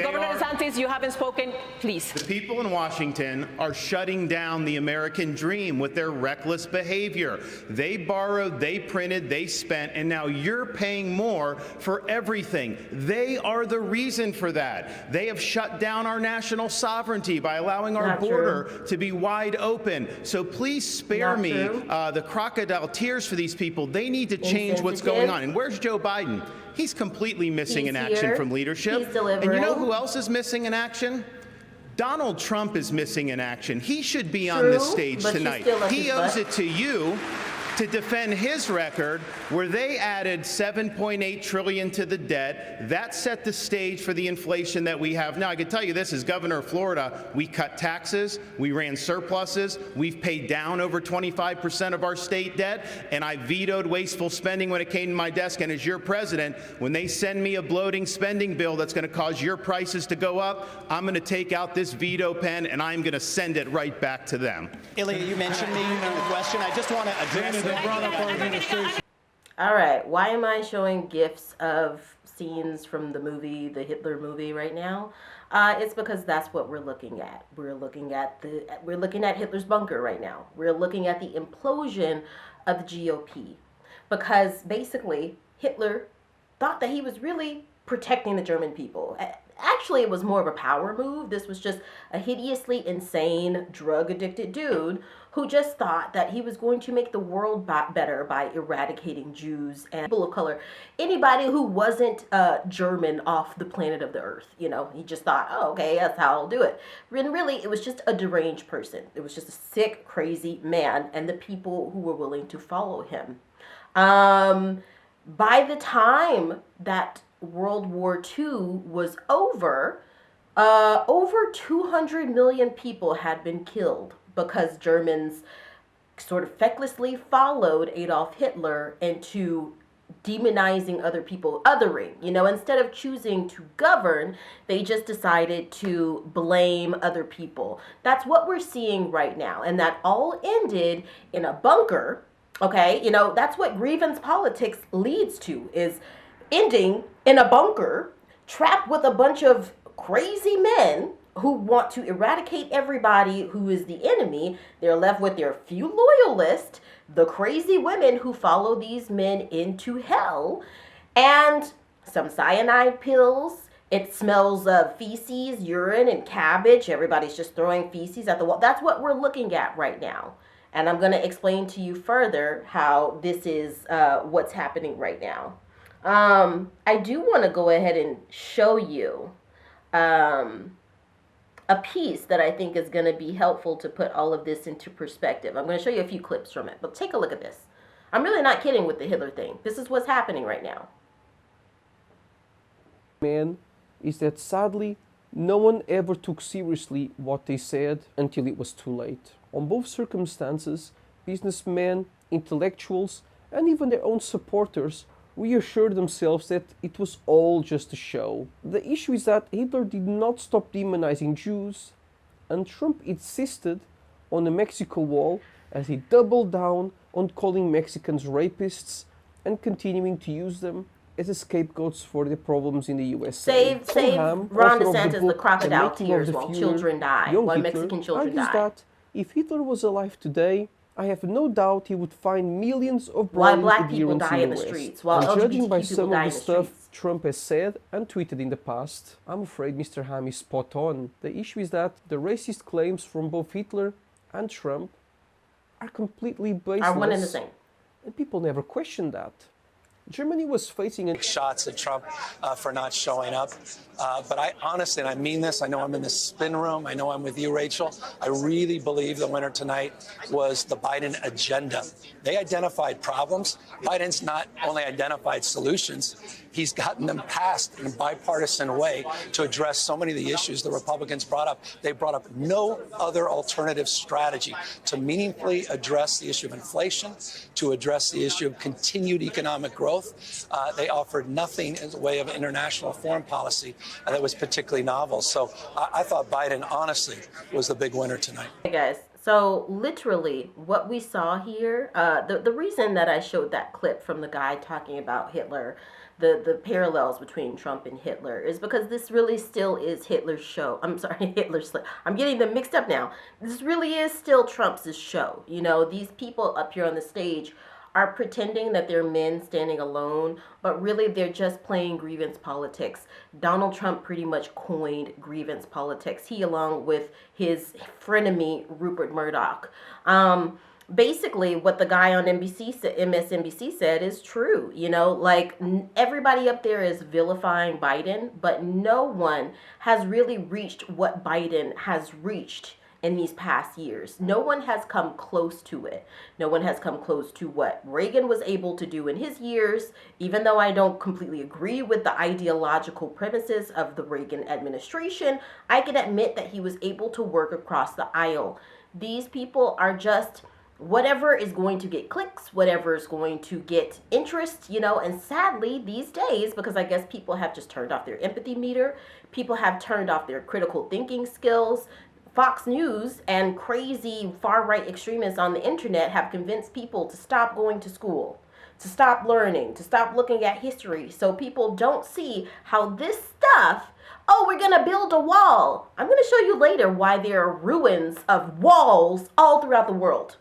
Governor DeSantis, you haven't spoken. Please. The people in Washington are shutting down the American dream with their reckless behavior. They borrowed, they printed, they spent, and now you're paying more for everything. They are the reason for that. They have shut down our national sovereignty by allowing our border to be wide open. So please spare me the crocodile tears for these people. They need to change what's going on. And where's Joe Biden? He's completely missing in action from leadership. And you know who else is missing in action? Donald Trump is missing in action. He should be on this stage tonight. He owes it to you to defend his record where they added $7.8 trillion to the debt. That set the stage for the inflation that we have now. I can tell you this, as governor of Florida, we cut taxes, we ran surpluses, we've paid down over 25% of our state debt, and I vetoed wasteful spending when it came to my desk. And as your president, when they send me a bloating spending bill that's going to cause your prices to go up, I'm going to take out this veto pen and I'm going to send it right back to them. Ilya, you mentioned me in the question. I just want to address All right, why am I showing gifs of scenes from the movie, the Hitler movie right now? It's because that's what we're looking at. We're looking at Hitler's bunker right now. We're looking at the implosion of the GOP, because basically Hitler thought that he was really protecting the German people. Actually, it was more of a power move. This was just a hideously insane, drug-addicted dude who just thought that he was going to make the world better by eradicating Jews and people of color. Anybody who wasn't German off the planet of the earth, you know, he just thought, oh, okay, that's how I'll do it. And really, it was just a deranged person. It was just a sick, crazy man and the people who were willing to follow him. By the time that World War II was over 200 million people had been killed because Germans sort of fecklessly followed Adolf Hitler into demonizing other people, othering, you know, instead of choosing to govern, they just decided to blame other people. That's what we're seeing right now. And that all ended in a bunker. Okay, you know, that's what grievance politics leads to, is ending in a bunker, trapped with a bunch of crazy men who want to eradicate everybody who is the enemy. They're left with their few loyalists, the crazy women who follow these men into hell, and some cyanide pills. It smells of feces, urine, and cabbage. Everybody's just throwing feces at the wall. That's what we're looking at right now. And I'm going to explain to you further how this is what's happening right now. I do want to go ahead and show you a piece that I think is going to be helpful to put all of this into perspective. I'm going to show you a few clips from it, but take a look at this. I'm really not kidding with the Hitler thing. This is what's happening right now. Man, is that sadly, no one ever took seriously what they said until it was too late. On both circumstances, businessmen, intellectuals, and even their own supporters reassured themselves that it was all just a show. The issue is that Hitler did not stop demonizing Jews, and Trump insisted on the Mexico Wall as he doubled down on calling Mexicans rapists and continuing to use them as scapegoats for the problems in the USA. Save Ron DeSantis the crocodile tears while children die, while Mexican children die. That if Hitler was alive today, I have no doubt he would find millions of brown black people adherents die in the West. streets, while and judging LGBT by people some die of in the the stuff streets. Trump has said and tweeted in the past, I'm afraid Mr. Ham is spot on. The issue is that the racist claims from both Hitler and Trump are completely baseless. Are one and the same. And people never question that. Germany was facing shots at Trump for not showing up. But I honestly, and I mean this, I know I'm in the spin room, I know I'm with you, Rachel, I really believe the winner tonight was the Biden agenda. They identified problems. Biden's not only identified solutions, he's gotten them passed in a bipartisan way to address so many of the issues the Republicans brought up. They brought up no other alternative strategy to meaningfully address the issue of inflation, to address the issue of continued economic growth. They offered nothing in the way of international foreign policy that was particularly novel. So I thought Biden, honestly, was the big winner tonight. Hey guys, so literally what we saw here, the reason that I showed that clip from the guy talking about Hitler the parallels between Trump and Hitler is because this really still is Hitler's show. I'm sorry, I'm getting them mixed up now. This really is still Trump's show. You know, these people up here on the stage are pretending that they're men standing alone, but really they're just playing grievance politics. Donald Trump pretty much coined grievance politics. He, along with his frenemy, Rupert Murdoch. Basically, what the guy on MSNBC said is true. You know, like everybody up there is vilifying Biden, but no one has really reached what Biden has reached in these past years. No one has come close to it. No one has come close to what Reagan was able to do in his years, even though I don't completely agree with the ideological premises of the Reagan administration. I can admit that he was able to work across the aisle. These people are just whatever is going to get clicks, whatever is going to get interest, you know, and sadly these days, because I guess people have just turned off their empathy meter, people have turned off their critical thinking skills. Fox News and crazy far-right extremists on the internet have convinced people to stop going to school, to stop learning, to stop looking at history, so people don't see how this stuff, oh, we're going to build a wall. I'm going to show you later why there are ruins of walls all throughout the world.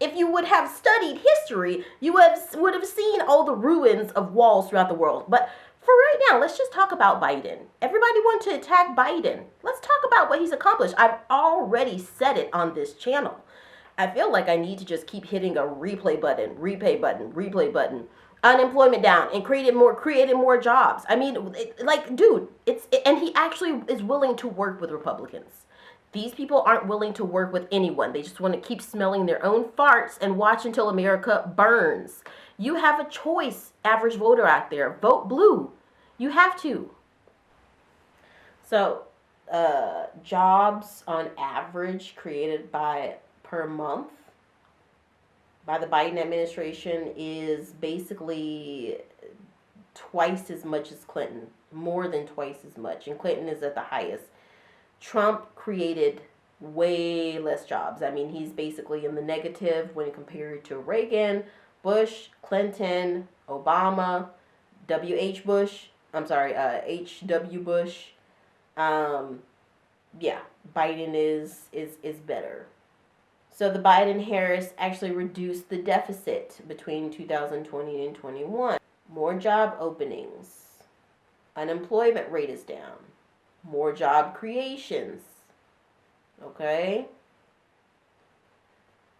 If you would have studied history, you would have seen all the ruins of walls throughout the world. But for right now, let's just talk about Biden. Everybody wants to attack Biden. Let's talk about what he's accomplished. I've already said it on this channel. I feel like I need to just keep hitting a replay button, replay button. Unemployment down and creating more jobs. I mean, dude, and he actually is willing to work with Republicans. These people aren't willing to work with anyone. They just want to keep smelling their own farts and watch until America burns. You have a choice, average voter out there. Vote blue. You have to. So, jobs on average created per month by the Biden administration is basically twice as much as Clinton. More than twice as much. And Clinton is at the highest. Trump created way less jobs. I mean, he's basically in the negative when compared to Reagan, Bush, Clinton, Obama, H.W. Bush. Yeah, Biden is better. So the Biden-Harris actually reduced the deficit between 2020 and 21. More job openings. Unemployment rate is down. More job creations. Okay?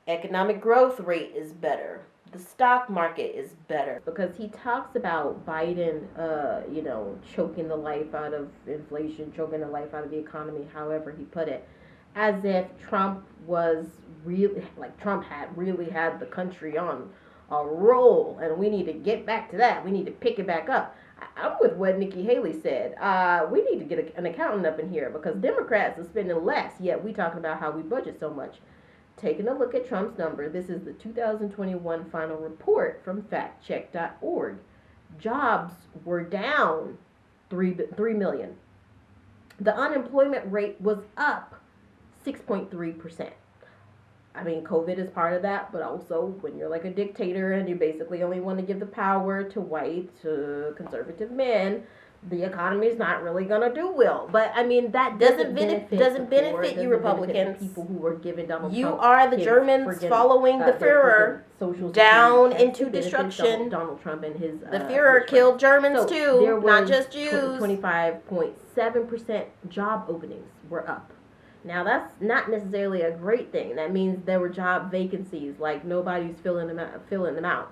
Economic growth rate is better. The stock market is better. Because he talks about Biden, choking the life out of inflation, choking the life out of the economy, however he put it. As if Trump was really, Trump had really had the country on a roll. And we need to get back to that. We need to pick it back up. I'm with what Nikki Haley said. We need to get an accountant up in here because Democrats are spending less, yet we talking about how we budget so much. Taking a look at Trump's number, this is the 2021 final report from factcheck.org. Jobs were down 3 million. The unemployment rate was up 6.3%. I mean, COVID is part of that, but also when you're like a dictator and you basically only want to give the power to white, conservative men, the economy is not really going to do well. But I mean, that doesn't benefit you Republicans. People who were given Donald Trump. You are the Germans following the Führer down into destruction. Donald Trump and his the Führer killed Germans too, not just Jews. 25.7% job openings were up. Now, that's not necessarily a great thing. That means there were job vacancies, like nobody's filling them out.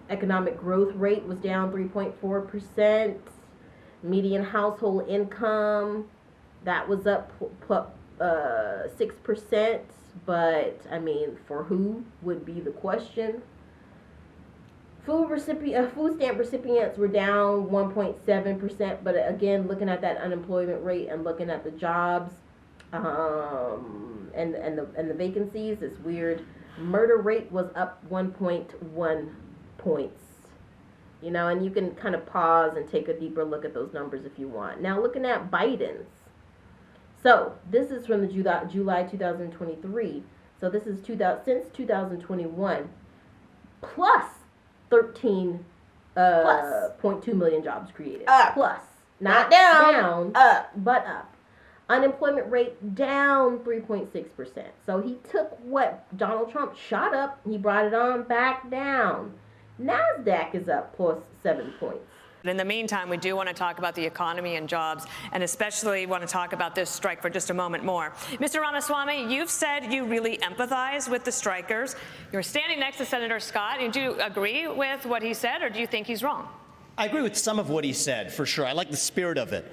Economic growth rate was down 3.4%. Median household income, that was up 6%. But, I mean, for who would be the question. Food stamp recipients were down 1.7%, but again, looking at that unemployment rate and looking at the jobs and the vacancies, it's weird. Murder rate was up 1.1 points. You know, and you can kind of pause and take a deeper look at those numbers if you want. Now, looking at Biden's. So, this is from the July 2023. So, this is since 2021, plus 13 Plus. 0.2 million jobs created. Up. Plus. Not down. Up. But up. Unemployment rate down 3.6%. So he took what Donald Trump shot up, he brought it on back down. NASDAQ is up plus 7 points. In the meantime, we do want to talk about the economy and jobs, and especially want to talk about this strike for just a moment more. Mr. Ramaswamy, you've said you really empathize with the strikers. You're standing next to Senator Scott. Do you agree with what he said, or do you think he's wrong? I agree with some of what he said, for sure. I like the spirit of it.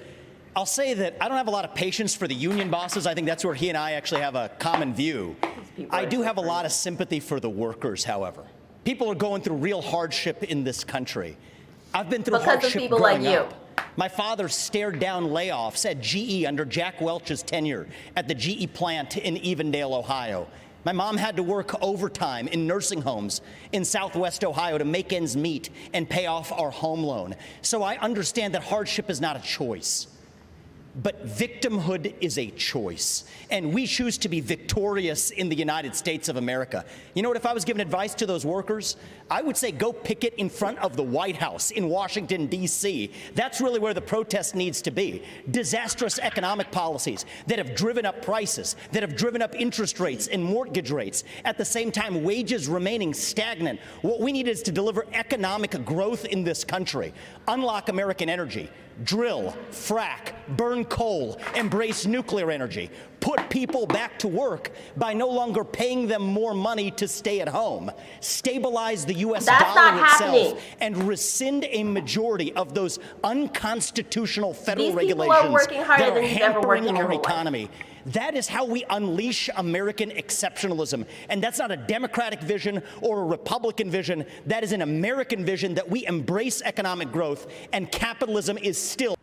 I'll say that I don't have a lot of patience for the union bosses. I think that's where he and I actually have a common view. I do have a lot of sympathy for the workers, however. People are going through real hardship in this country. I've been through hardship growing up. My father stared down layoffs at GE under Jack Welch's tenure at the GE plant in Evendale, Ohio. My mom had to work overtime in nursing homes in Southwest Ohio to make ends meet and pay off our home loan. So I understand that hardship is not a choice. But victimhood is a choice, and we choose to be victorious in the United States of America. You know what, if I was giving advice to those workers, I would say go picket in front of the White House in Washington, D.C. That's really where the protest needs to be. Disastrous economic policies that have driven up prices, that have driven up interest rates and mortgage rates, at the same time wages remaining stagnant. What we need is to deliver economic growth in this country, unlock American energy, drill, frack, burn coal, embrace nuclear energy, put people back to work by no longer paying them more money to stay at home, stabilize the U.S. dollar itself, and rescind a majority of those unconstitutional federal regulations that are hampering our economy. That is how we unleash American exceptionalism. And that's not a Democratic vision or a Republican vision. That is an American vision that we embrace economic growth, and capitalism is still.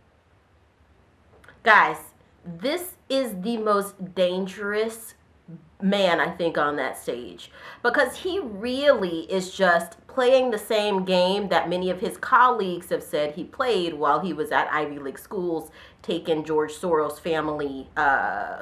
Guys, this is the most dangerous man, I think, on that stage, because he really is just playing the same game that many of his colleagues have said he played while he was at Ivy League schools taking George Soros family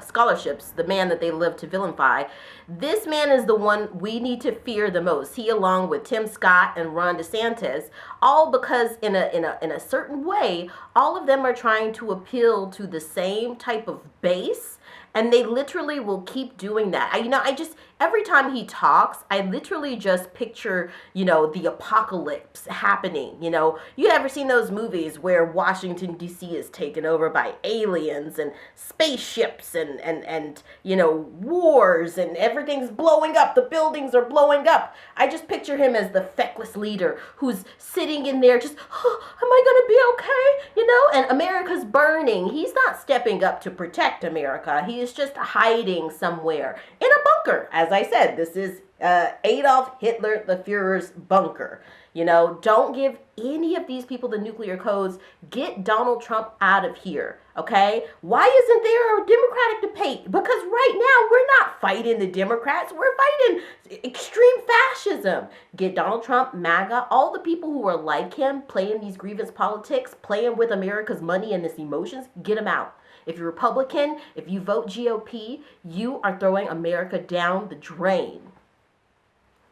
scholarships, the man that they love to vilify. This man is the one we need to fear the most. He, along with Tim Scott and Ron DeSantis, all because in a certain way, all of them are trying to appeal to the same type of base. And they literally will keep doing that. I just, every time he talks, I literally just picture, the apocalypse happening. You ever seen those movies where Washington, D.C. is taken over by aliens and spaceships and wars and everything's blowing up. The buildings are blowing up. I just picture him as the feckless leader who's sitting in there just, am I going to be okay? And America's burning. He's not stepping up to protect America. He is just hiding somewhere in a bunker. As I said, this is Adolf Hitler, the Führer's bunker. Don't give any of these people the nuclear codes. Get Donald Trump out of here, okay? Why isn't there a Democratic debate? Because right now we're not fighting the Democrats. We're fighting extreme fascism. Get Donald Trump, MAGA, all the people who are like him, playing these grievance politics, playing with America's money and its emotions, get them out. If you're Republican, if you vote GOP, you are throwing America down the drain.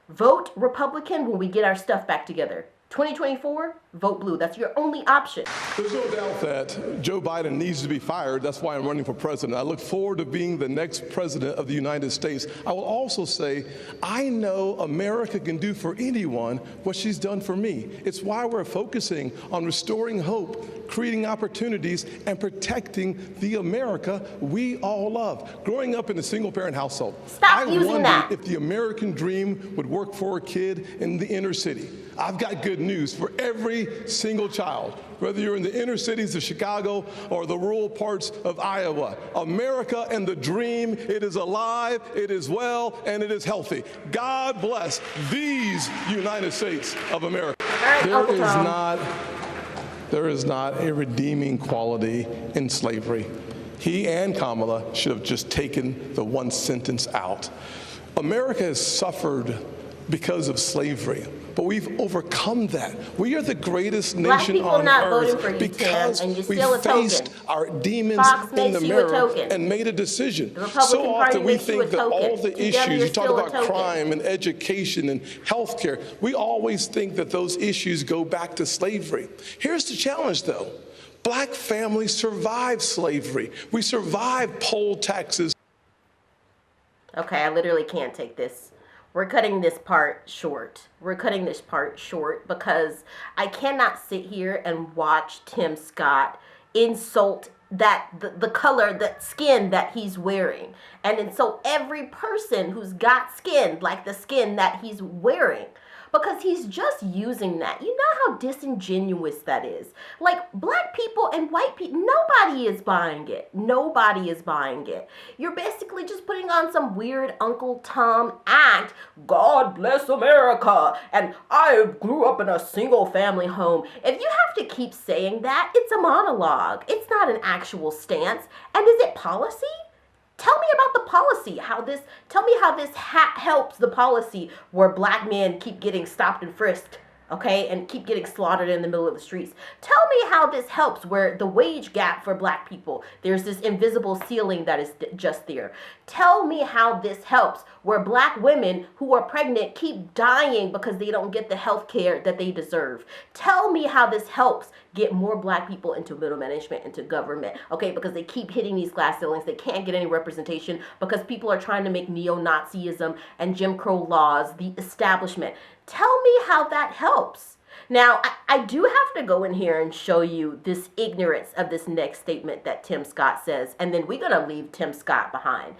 Vote Republican when we get our stuff back together. 2024, vote blue. That's your only option. There's no doubt that Joe Biden needs to be fired. That's why I'm running for president. I look forward to being the next president of the United States. I will also say, I know America can do for anyone what she's done for me. It's why we're focusing on restoring hope, creating opportunities, and protecting the America we all love. Growing up in a single-parent household, I wondered if the American dream would work for a kid in the inner city. I've got good news for every single child, whether you're in the inner cities of Chicago or the rural parts of Iowa. America and the dream, it is alive, it is well, and it is healthy. God bless these United States of America. There is not a redeeming quality in slavery. He and Kamala should have just taken the one sentence out. America has suffered because of slavery. but we've overcome that. We are the greatest Black nation people on not earth voting for you, because Tim, and you're we still a faced token. our demons Fox in makes the you a mirror token. and made a decision. The Republican So Party often we makes you a think that token. all the Together, issues, you're you talk still a about token. crime and education and healthcare, we always think that those issues go back to slavery. Here's the challenge, though. Black families survived slavery. We survived poll taxes. Okay, I literally can't take this. We're cutting this part short. We're cutting this part short because I cannot sit here and watch Tim Scott insult that the color, that skin that he's wearing, and insult every person who's got skin like the skin that he's wearing. Because he's just using that. You know how disingenuous that is. Like, black people and white people, nobody is buying it. Nobody is buying it. You're basically just putting on some weird Uncle Tom act. God bless America. And I grew up in a single family home. If you have to keep saying that, it's a monologue. It's not an actual stance. And is it policy? Tell me about the policy, tell me how this helps the policy where black men keep getting stopped and frisked, okay, and keep getting slaughtered in the middle of the streets. Tell me how this helps where the wage gap for black people, there's this invisible ceiling that is just there. Tell me how this helps where black women who are pregnant keep dying because they don't get the health care that they deserve. Tell me how this helps get more black people into middle management, into government, okay, because they keep hitting these glass ceilings. They can't get any representation because people are trying to make neo-Nazism and Jim Crow laws the establishment. Tell me how that helps. Now, I do have to go in here and show you this ignorance of this next statement that Tim Scott says, and then we're going to leave Tim Scott behind.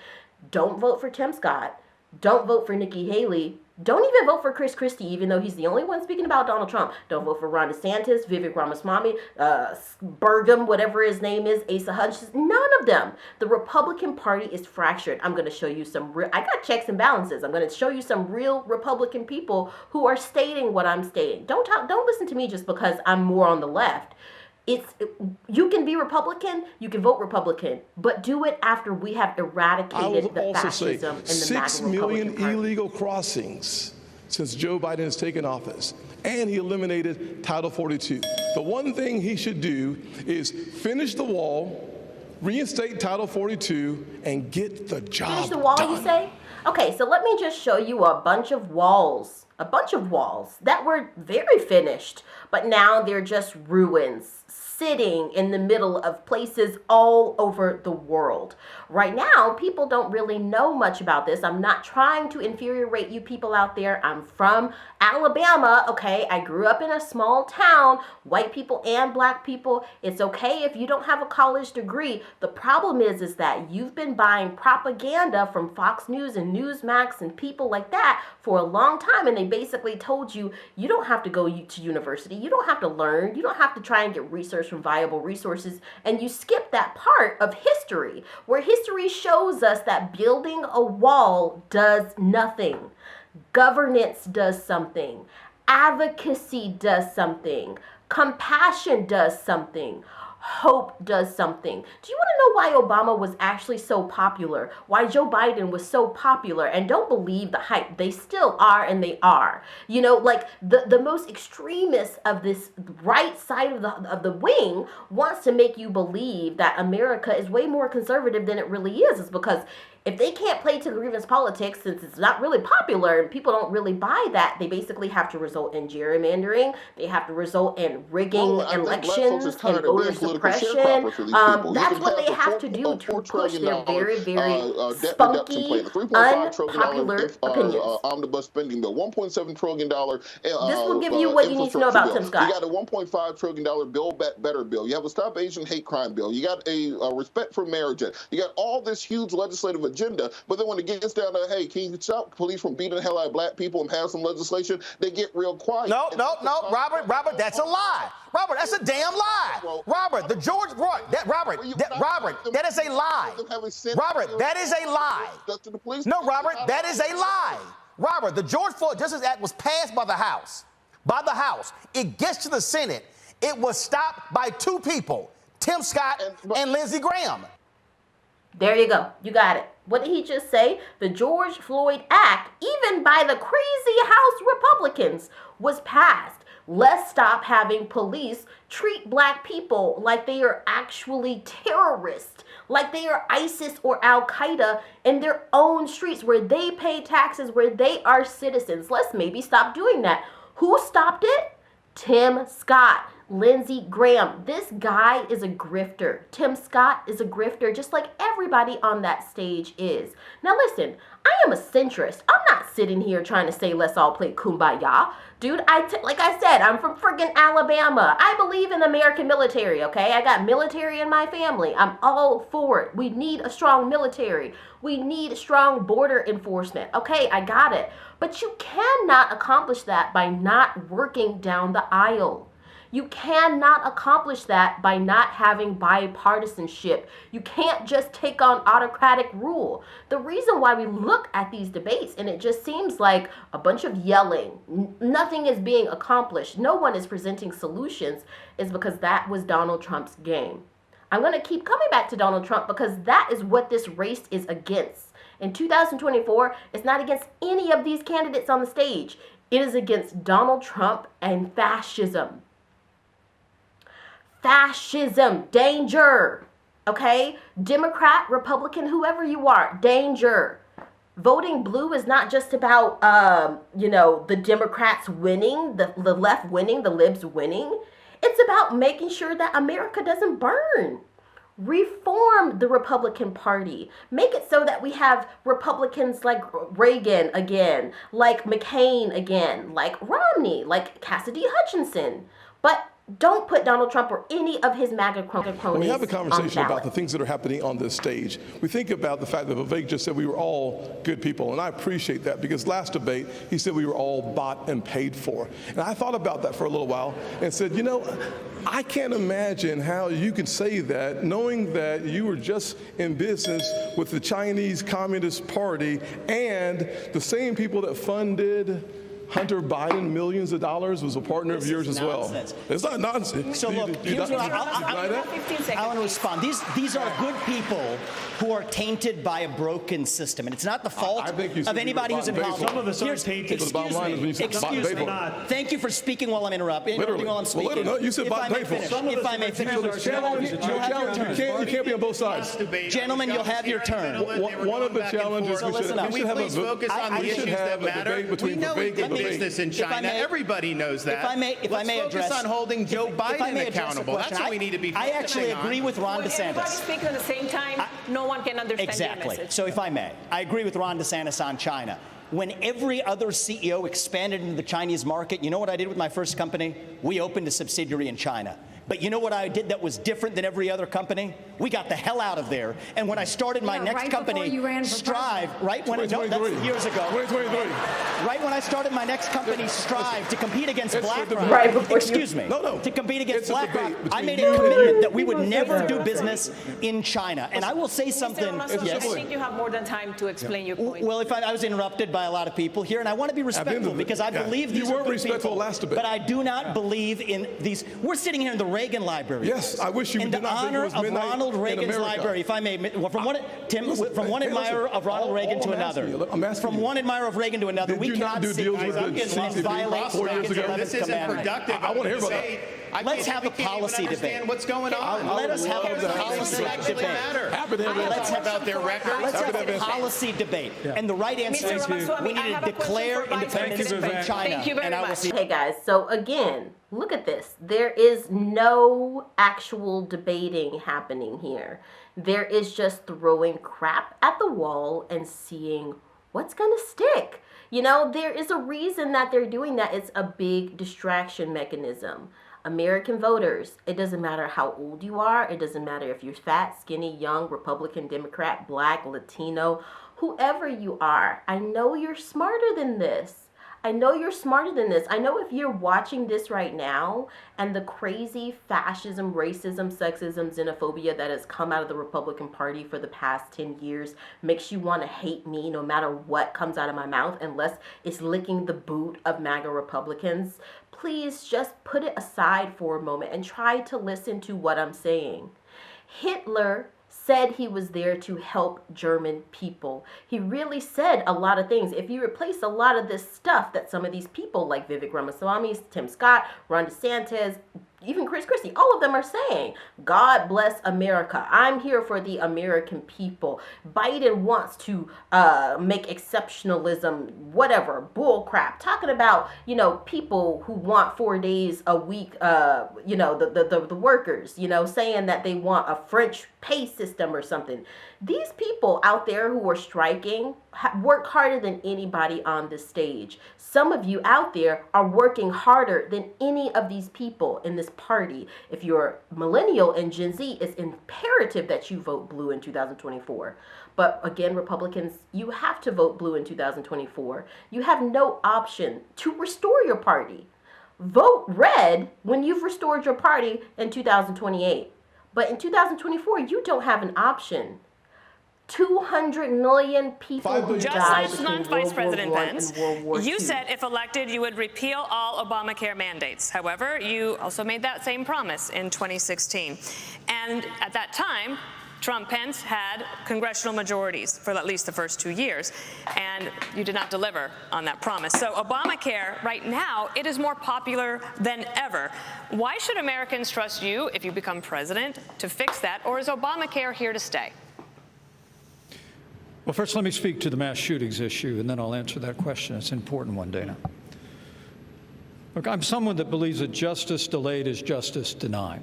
Don't vote for Tim Scott. Don't vote for Nikki Haley. Don't even vote for Chris Christie, even though he's the only one speaking about Donald Trump. Don't vote for Ron DeSantis, Vivek Ramaswamy, Burgum, whatever his name is, Asa Hutchinson. None of them. The Republican Party is fractured. I'm going to show you some real, I got checks and balances. I'm going to show you some real Republican people who are stating what I'm stating. Don't listen to me just because I'm more on the left. You can be Republican, you can vote Republican, but do it after we have eradicated the fascism and the 6 MAGA million Republican Party. illegal crossings since Joe Biden has taken office, and he eliminated Title 42. The one thing he should do is finish the wall, reinstate Title 42, and get the job Finish the wall, done. you say? Okay, so let me just show you a bunch of walls that were very finished, but now they're just ruins, sitting in the middle of places all over the world. Right now, people don't really know much about this. I'm not trying to infuriate you people out there. I'm from Alabama, okay? I grew up in a small town, white people and black people. It's okay if you don't have a college degree. The problem is that you've been buying propaganda from Fox News and Newsmax and people like that for a long time, and they basically told you, you don't have to go to university, you don't have to learn, you don't have to try and get research from viable resources, and you skip that part of history, where history shows us that building a wall does nothing. Governance does something. Advocacy does something. Compassion does something. Hope does something. Do you want to know why Obama was actually so popular? Why Joe Biden was so popular? And don't believe the hype. They still are, and they are. You know, like the most extremist of this right side of the wing wants to make you believe that America is way more conservative than it really is. It's because if they can't play to grievance politics, since it's not really popular and people don't really buy that, they basically have to result in gerrymandering. They have to result in rigging elections and voter suppression. That's what they have to do to push their very, very spunky, unpopular opinions. Omnibus spending bill, $1.7 trillion. This will give you what you need to know about Tim Scott. You got a $1.5 trillion Build Better bill. You have a Stop Asian Hate Crime bill. You got a Respect for Marriage. You got all this huge legislative agenda, but then when it gets down to, hey, can you stop police from beating the hell out of black people and pass some legislation, they get real quiet. No, Robert, that's a lie. Robert, that's a damn lie. Robert, that is a lie. Robert, that is a lie. No, Robert, that is a lie. Robert, the George Floyd Justice Act was passed by the House. It gets to the Senate. It was stopped by two people, Tim Scott and Lindsey Graham. There you go. You got it. What did he just say? The George Floyd Act, even by the crazy House Republicans, was passed. Let's stop having police treat black people like they are actually terrorists, like they are ISIS or Al-Qaeda in their own streets where they pay taxes, where they are citizens. Let's maybe stop doing that. Who stopped it? Tim Scott, Lindsey Graham. This guy is a grifter. Tim Scott is a grifter, just like everybody on that stage is. Now listen, I am a centrist. I'm not sitting here trying to say let's all play kumbaya. Dude, like I said, I'm from friggin' Alabama. I believe in the American military, okay? I got military in my family. I'm all for it. We need a strong military. We need strong border enforcement. Okay, I got it. But you cannot accomplish that by not working down the aisle. You cannot accomplish that by not having bipartisanship. You can't just take on autocratic rule. The reason why we look at these debates and it just seems like a bunch of yelling, nothing is being accomplished, no one is presenting solutions, is because that was Donald Trump's game. I'm going to keep coming back to Donald Trump because that is what this race is against. In 2024, it's not against any of these candidates on the stage. It is against Donald Trump and fascism. Fascism, danger, okay? Democrat, Republican, whoever you are, danger. Voting blue is not just about, the Democrats winning, the left winning, the libs winning. It's about making sure that America doesn't burn. Reform the Republican Party. Make it so that we have Republicans like Reagan again, like McCain again, like Romney, like Cassidy Hutchinson. But don't put Donald Trump or any of his MAGA cronies when we have a conversation on about the things that are happening on this stage, we think about the fact that Vivek just said we were all good people, and I appreciate that because last debate he said we were all bought and paid for. And I thought about that for a little while and said, I can't imagine how you can say that knowing that you were just in business with the Chinese Communist Party and the same people that funded Hunter Biden millions of dollars was a partner of yours as well. It's not nonsense. So look, here's what I want to respond. These are good people who are tainted by a broken system, and it's not the fault of anybody who's in politics. Some of us are tainted. Excuse me. Thank you for speaking while I'm interrupting while I'm speaking. No, you said if I may finish, you can't be on both sides. Gentlemen, you'll have your turn. One of the challenges we should have please focus on the issues that matter. We know we did business in China. Everybody knows that. If I may focus on holding Joe Biden accountable. That's what we need to be focusing on. I actually agree with Ron DeSantis. When everybody speaks at the same time, no one can understand exactly. your message. So if I may, I agree with Ron DeSantis on China. When every other CEO expanded into the Chinese market, you know what I did with my first company? We opened a subsidiary in China. But you know what I did that was different than every other company? We got the hell out of there. And when I started my next company, Strive, that's years ago. 2023. Right when I started my next company, Strive, to compete against BlackRock. To compete against BlackRock, I made a commitment that we would never do business in China. And I will say something. I think you have more than time to explain your point. Well, if I was interrupted by a lot of people here, and I want to be respectful because I believe these are good people. Last debate. But I do not believe in these. We're sitting here in the Reagan Library. Yes, I wish you in did the not honor think it was of Ronald Reagan's library, if I may. From one admirer of Ronald Reagan to another. From one admirer of Reagan to another. We cannot sit here and violate Reagan's 11th commandment. I want to hear about that. Let's have a policy debate. What's going on? Let us have a policy debate. Let's have about their record. Let's have a policy debate. And the right answer is we need to declare independence from China. Thank you very much. Hey guys, so again, look at this. There is no actual debating happening here. There is just throwing crap at the wall and seeing what's gonna stick. There is a reason that they're doing that. It's a big distraction mechanism. American voters, it doesn't matter how old you are. It doesn't matter if you're fat, skinny, young, Republican, Democrat, Black, Latino, whoever you are. I know you're smarter than this. I know you're smarter than this. I know if you're watching this right now and the crazy fascism, racism, sexism, xenophobia that has come out of the Republican Party for the past 10 years makes you want to hate me no matter what comes out of my mouth, unless it's licking the boot of MAGA Republicans, please just put it aside for a moment and try to listen to what I'm saying. Hitler said he was there to help German people. He really said a lot of things. If you replace a lot of this stuff that some of these people like Vivek Ramaswamy, Tim Scott, Ron DeSantis, even Chris Christie, all of them are saying, God bless America. I'm here for the American people. Biden wants to make exceptionalism, whatever, bull crap. Talking about, you know, people who want 4 days a week, you know, the workers, you know, saying that they want a French pay system or something. These people out there who are striking work harder than anybody on this stage. Some of you out there are working harder than any of these people in this party. If you're millennial and Gen Z, it's imperative that you vote blue in 2024. But again, Republicans, you have to vote blue in 2024. You have no option to restore your party. Vote red when you've restored your party in 2028. But in 2024, you don't have an option. 200 million people who Just died last between month, Vice World War President I Pence, and World War you II. said if elected, you would repeal all Obamacare mandates. However, you also made that same promise in 2016. And at that time, Trump-Pence had congressional majorities for at least the first 2 years, and you did not deliver on that promise. So Obamacare, right now, it is more popular than ever. Why should Americans trust you, if you become president, to fix that, or is Obamacare here to stay? Well, first, let me speak to the mass shootings issue, and then I'll answer that question. It's an important one, Dana. Look, I'm someone that believes that justice delayed is justice denied.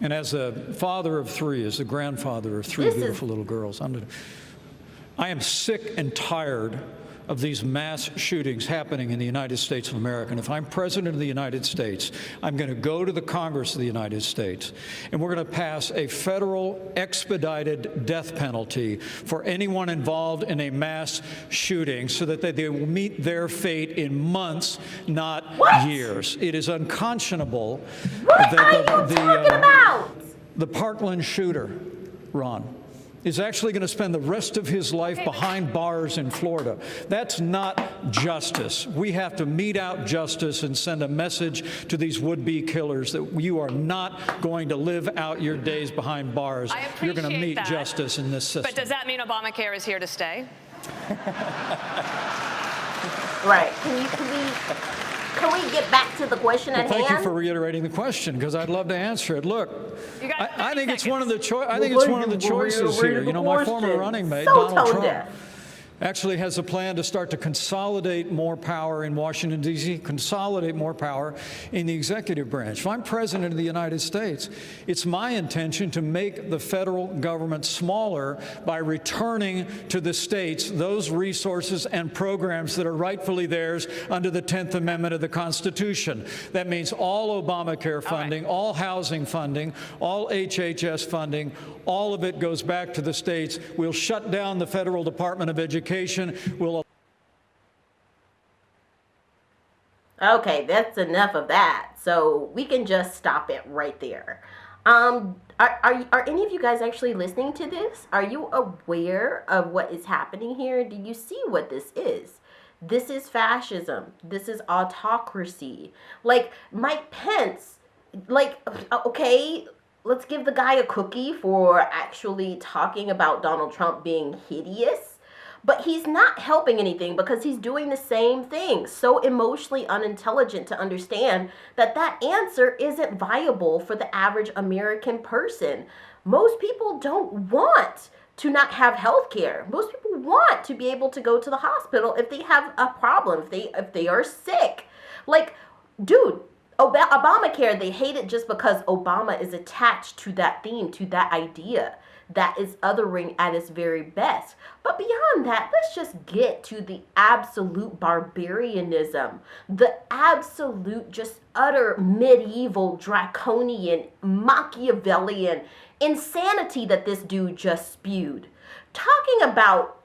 And as a father of three, as the grandfather of three beautiful little girls, I am sick and tired of these mass shootings happening in the United States of America. And if I'm president of the United States, I'm going to go to the Congress of the United States, and we're going to pass a federal expedited death penalty for anyone involved in a mass shooting so that they will meet their fate in months, not years. It is unconscionable that the Parkland shooter, Ron, is actually going to spend the rest of his life behind bars in Florida. That's not justice. We have to mete out justice and send a message to these would-be killers that you are not going to live out your days behind bars. You're going to meet justice in this system. But does that mean Obamacare is here to stay? Right. Can we get back to the question at hand? Thank you for reiterating the question, because I'd love to answer it. Look, I think it's one of the choices here. You know, my former running mate, Donald Trump, actually has a plan to start to consolidate more power in Washington, D.C., consolidate more power in the executive branch. If I'm president of the United States, it's my intention to make the federal government smaller by returning to the states those resources and programs that are rightfully theirs under the 10th Amendment of the Constitution. That means all Obamacare funding, all housing funding, all HHS funding, all of it goes back to the states. We'll shut down the Federal Department of Education. Okay, that's enough of that. So we can just stop it right there. Are any of you guys actually listening to this? Are you aware of what is happening here? Do you see what this is? This is fascism. This is autocracy. Like Mike Pence, like, okay, let's give the guy a cookie for actually talking about Donald Trump being hideous. But he's not helping anything because he's doing the same thing. So emotionally unintelligent to understand that that answer isn't viable for the average American person. Most people don't want to not have health care. Most people want to be able to go to the hospital if they have a problem, if they are sick. Like, dude, Obamacare, they hate it just because Obama is attached to that theme, to that idea. That is othering at its very best. But beyond that, let's just get to the absolute barbarianism, the absolute just utter medieval, draconian, Machiavellian insanity that this dude just spewed. Talking about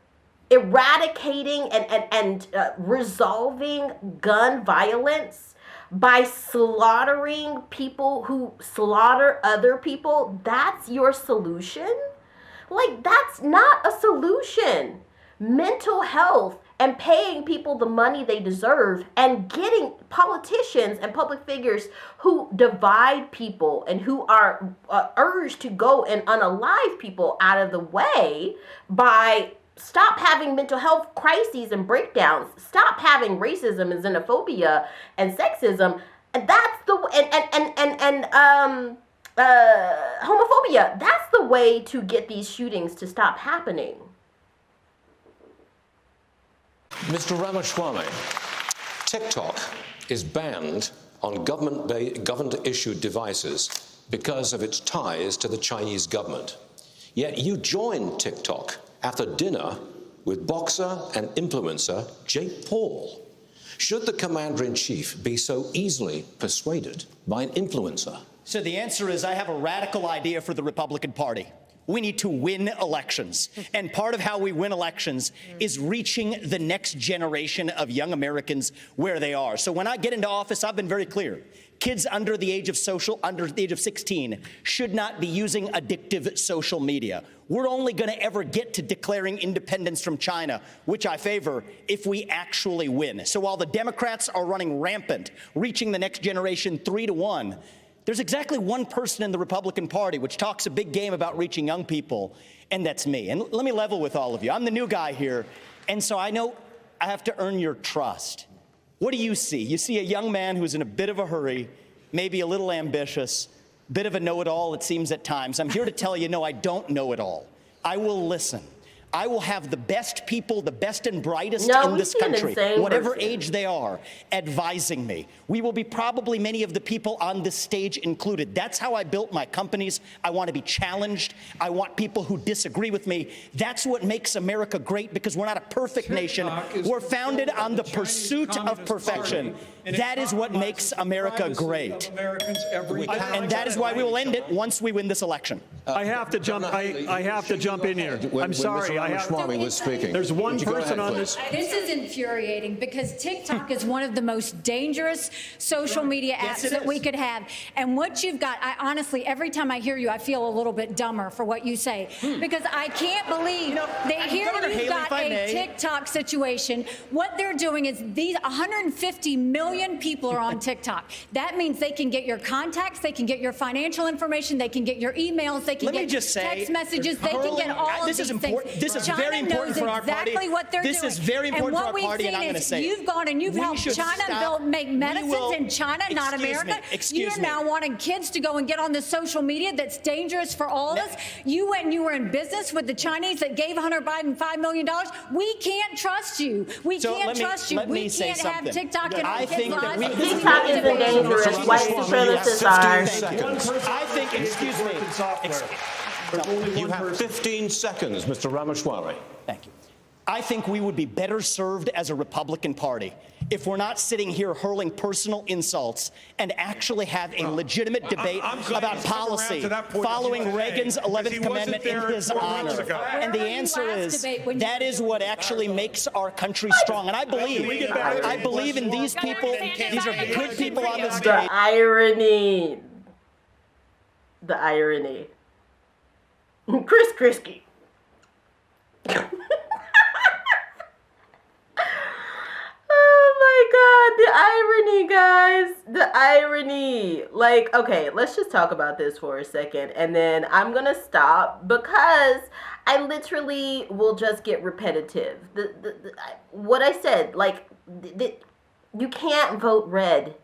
eradicating and resolving gun violence by slaughtering people who slaughter other people, that's your solution? Like, that's not a solution. Mental health and paying people the money they deserve and getting politicians and public figures who divide people and who are urged to go and unalive people out of the way by stop having mental health crises and breakdowns, stop having racism and xenophobia and sexism. And that's the homophobia. That's the way to get these shootings to stop happening. Mr. Ramaswamy, TikTok is banned on government-issued devices because of its ties to the Chinese government. Yet you joined TikTok after dinner with boxer and influencer Jake Paul. Should the commander-in-chief be so easily persuaded by an influencer? So the answer is I have a radical idea for the Republican Party. We need to win elections. And part of how we win elections is reaching the next generation of young Americans where they are. So when I get into office, I've been very clear. Kids under the age of 16 should not be using addictive social media. We're only going to ever get to declaring independence from China, which I favor, if we actually win. So while the Democrats are running rampant, reaching the next generation 3-1, there's exactly one person in the Republican Party which talks a big game about reaching young people, and that's me. And let me level with all of you. I'm the new guy here, and so I know I have to earn your trust. What do you see? You see a young man who's in a bit of a hurry, maybe a little ambitious, bit of a know-it-all, it seems at times. I'm here to tell you, no, I don't know it all. I will listen. I will have the best people, the best and brightest in this country, whatever age they are, advising me. We will be probably many of the people on this stage included. That's how I built my companies. I want to be challenged. I want people who disagree with me. That's what makes America great, because we're not a perfect nation. We're founded on the pursuit of perfection. That is what makes America great. And that is why we will end it once we win this election. I have to jump. I have to jump in here. I'm sorry. Was speaking. There's one person on this. This is infuriating because TikTok is one of the most dangerous social media apps that we could have. And what you've got, I honestly, every time I hear you, I feel a little bit dumber for what you say, because I can't believe that here you've got a TikTok situation. What they're doing is these 150 million people are on TikTok. That means they can get your contacts, they can get your financial information, they can get your emails, they can get text messages, they can get all of these things. This is very important for our party. This is very important for our party, and I'm going to say you've gone and you've helped China make medicines in China, not America. You're now wanting kids to go and get on the social media that's dangerous for all of us. You went and you were in business with the Chinese that gave Hunter Biden $5 million. We can't trust you. We can't trust you. We can't have TikTok in our kids' lives. TikTok isn't dangerous. White supremacists are. I think, excuse me. You have 15 seconds, Mr. Ramaswamy. Thank you. I think we would be better served as a Republican Party if we're not sitting here hurling personal insults and actually have a legitimate debate about policy following Reagan's 11th Commandment in his honor. And the answer is that is what actually makes our country strong. And I believe in these people. These are good people on this stage. The irony. The irony. Chris Christie. Oh my God, the irony, guys. The irony. Like, okay, let's just talk about this for a second, and then I'm gonna stop because I literally will just get repetitive. What I said, like, you can't vote red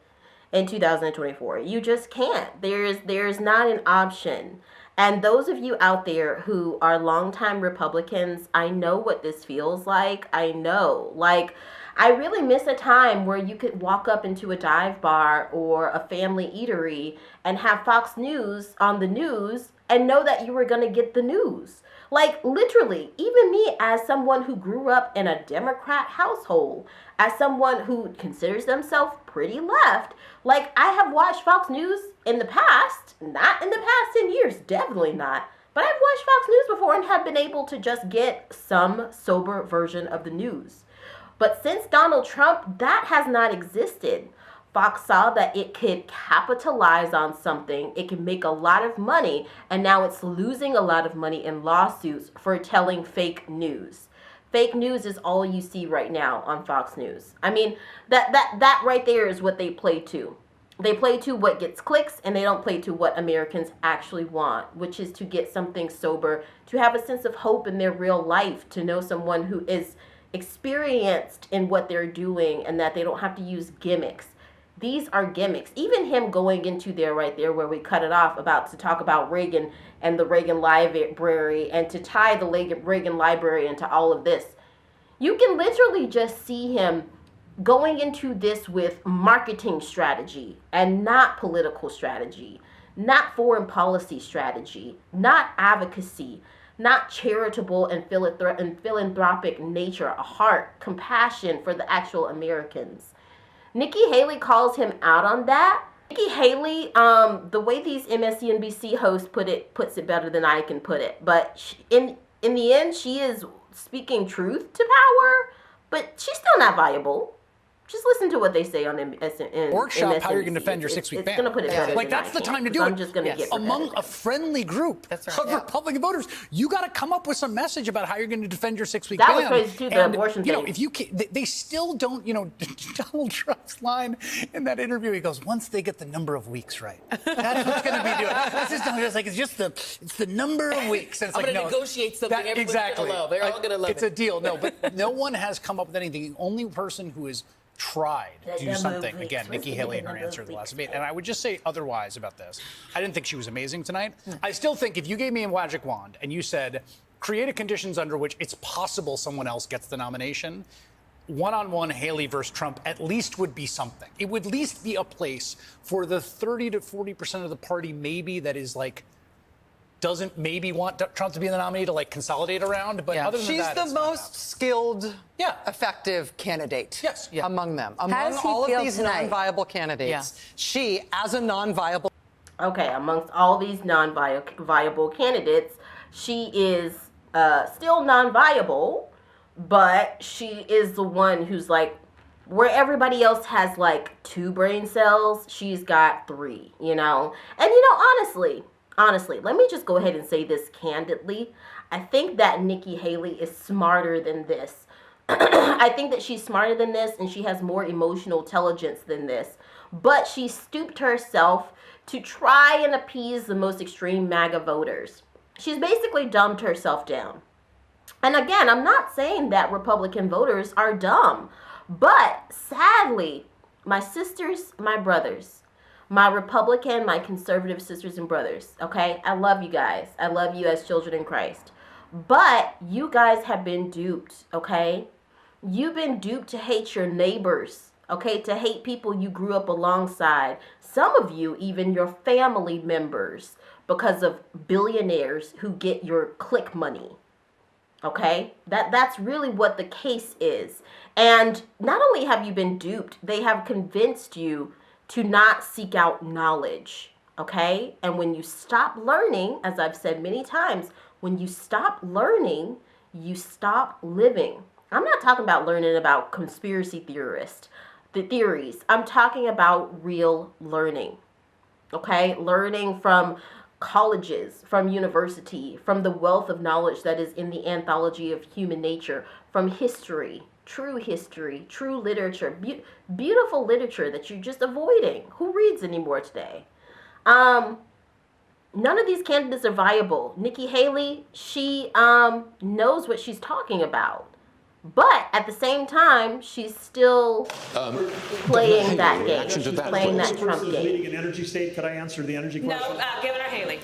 in 2024. You just can't. There's not an option. And those of you out there who are longtime Republicans, I know what this feels like. I know. Like, I really miss a time where you could walk up into a dive bar or a family eatery and have Fox News on the news and know that you were going to get the news. Like, literally, even me, as someone who grew up in a Democrat household, as someone who considers themselves pretty left, like, I have watched Fox News in the past, not in the past 10 years, definitely not, but I've watched Fox News before and have been able to just get some sober version of the news. But since Donald Trump, that has not existed. Fox saw that it could capitalize on something, it could make a lot of money, and now it's losing a lot of money in lawsuits for telling fake news. Fake news is all you see right now on Fox News. I mean, that right there is what they play to. They play to what gets clicks, and they don't play to what Americans actually want, which is to get something sober, to have a sense of hope in their real life, to know someone who is experienced in what they're doing and that they don't have to use gimmicks. These are gimmicks. Even him going into there right there where we cut it off about to talk about Reagan and the Reagan Library and to tie the Reagan Library into all of this. You can literally just see him going into this with marketing strategy and not political strategy, not foreign policy strategy, not advocacy, not charitable and philanthropic nature, a heart, compassion for the actual Americans. Nikki Haley calls him out on that. Nikki Haley, the way these MSNBC hosts puts it better than I can put it. But in the end, she is speaking truth to power, but she's still not viable. Just listen to what they say on workshop how you're going to defend your 6-week ban. It's going to put it better like that's the time to do it. I'm just going to get among a friendly group of Republican voters. You got to come up with some message about how you're going to defend your 6-week ban. That was crazy too. The abortion thing. If you they still don't. Donald Trump's line in that interview, he goes, "Once they get the number of weeks right, that's what's going to be doing." That's just like it's the number of weeks. And it's I'm like going to negotiate something everybody's going to love. They're all going to love it. It's a deal. No, but no one has come up with anything. The only person who is tried to do something. Again, Nikki Haley in her answer to the last debate. And I would just say otherwise about this. I didn't think she was amazing tonight. I still think if you gave me a magic wand and you said, create a conditions under which it's possible someone else gets the nomination, one-on-one Haley versus Trump at least would be something. It would at least be a place for the 30 to 40% of the party maybe that is like, doesn't maybe want Trump to be the nominee to like consolidate around, but other than she's that, the most skilled, effective candidate among them. Among all of these non-viable candidates, she, as a non-viable... Okay, amongst all these non-viable candidates, she is still non-viable, but she is the one who's like, where everybody else has like 2 brain cells, she's got 3, And honestly, let me just go ahead and say this candidly. I think that Nikki Haley is smarter than this. I think that she's smarter than this and she has more emotional intelligence than this. But she stooped herself to try and appease the most extreme MAGA voters. She's basically dumbed herself down. And again, I'm not saying that Republican voters are dumb. But sadly, my sisters, my brothers, my Republican, my conservative sisters and brothers, okay? I love you guys. I love you as children in Christ. But you guys have been duped, okay? You've been duped to hate your neighbors, okay? To hate people you grew up alongside. Some of you, even your family members, because of billionaires who get your click money, okay? That's really what the case is. And not only have you been duped, they have convinced you to not seek out knowledge, okay? And when you stop learning, as I've said many times, when you stop learning, you stop living. I'm not talking about learning about conspiracy theories. I'm talking about real learning, okay? Learning from colleges, from university, from the wealth of knowledge that is in the anthology of human nature, from history, true literature, beautiful literature that you're just avoiding. Who reads anymore today? None of these candidates are viable. Nikki Haley, she knows what she's talking about. But at the same time, she's still playing that game. She's playing that Trump game. Leading an energy state. Could I answer the energy question? No, Governor Haley.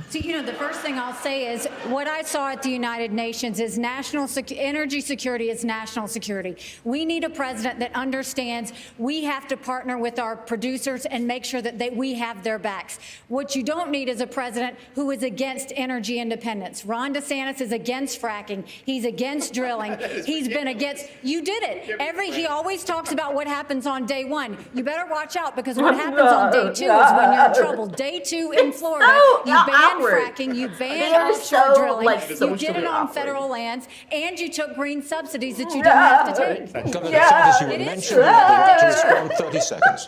So, the first thing I'll say is what I saw at the United Nations is energy security is national security. We need a president that understands we have to partner with our producers and make sure that we have their backs. What you don't need is a president who is against energy independence. Ron DeSantis is against fracking. He's against drilling. He's been against, you did it. He always talks about what happens on day 1. You better watch out because what happens on day 2 is when you're in trouble. Day 2 in Florida, you ban fracking, you banned offshore drilling, you did it on federal lands, and you took green subsidies that you didn't have to take. Governor DeSantis, you mentioned that. 30 seconds.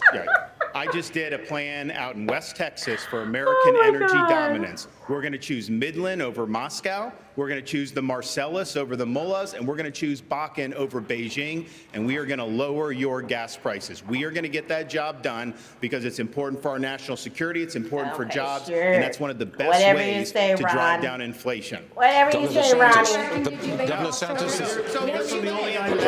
I just did a plan out in West Texas for American energy dominance. We're going to choose Midland over Moscow. We're going to choose the Marcellus over the Mullahs, and we're going to choose Bakken over Beijing, and we are going to lower your gas prices. We are going to get that job done because it's important for our national security, it's important for jobs, and that's one of the best ways to drive down inflation. Whatever you say, Ronnie. Governor DeSantis,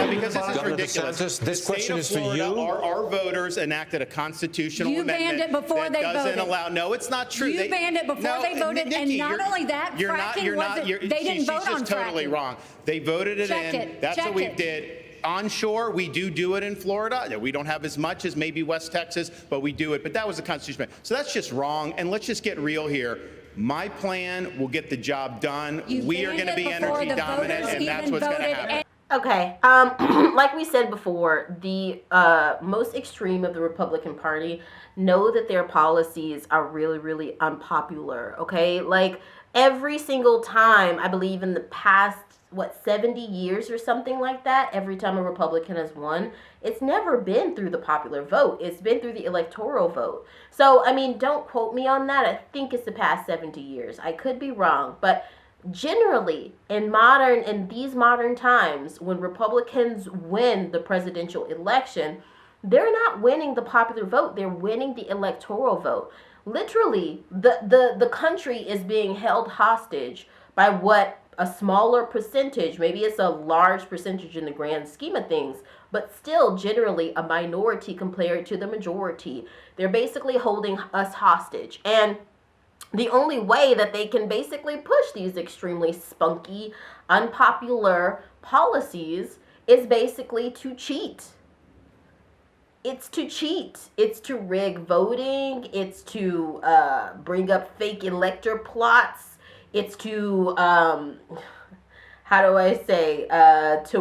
because this is ridiculous. DeSantis, this question is for you. Our voters enacted a constitutional amendment banned it before that they doesn't voted. allow. No, it's not true. You banned it before they voted, Nikki, and not only that, fracking wasn't. They didn't vote on fracking. She's just totally wrong. They voted it Check in. it. That's Check what we it. did. Onshore, we do it in Florida. We don't have as much as maybe West Texas, but we do it. But that was the Constitution. So that's just wrong. And let's just get real here. My plan will get the job done. We are going to be energy dominant, and that's what's going to happen. Okay, like we said before, the most extreme of the Republican Party know that their policies are really, really unpopular, okay? Like, every single time, I believe in the past, 70 years or something like that, every time a Republican has won, it's never been through the popular vote. It's been through the electoral vote. So, I mean, don't quote me on that. I think it's the past 70 years. I could be wrong, but generally, in these modern times, when Republicans win the presidential election, they're not winning the popular vote. They're winning the electoral vote. Literally, the country is being held hostage by what a smaller percentage, maybe it's a large percentage in the grand scheme of things, but still generally a minority compared to the majority. They're basically holding us hostage. And the only way that they can basically push these extremely spunky, unpopular policies is basically to cheat. It's to cheat. It's to rig voting. It's to bring up fake elector plots. It's to, to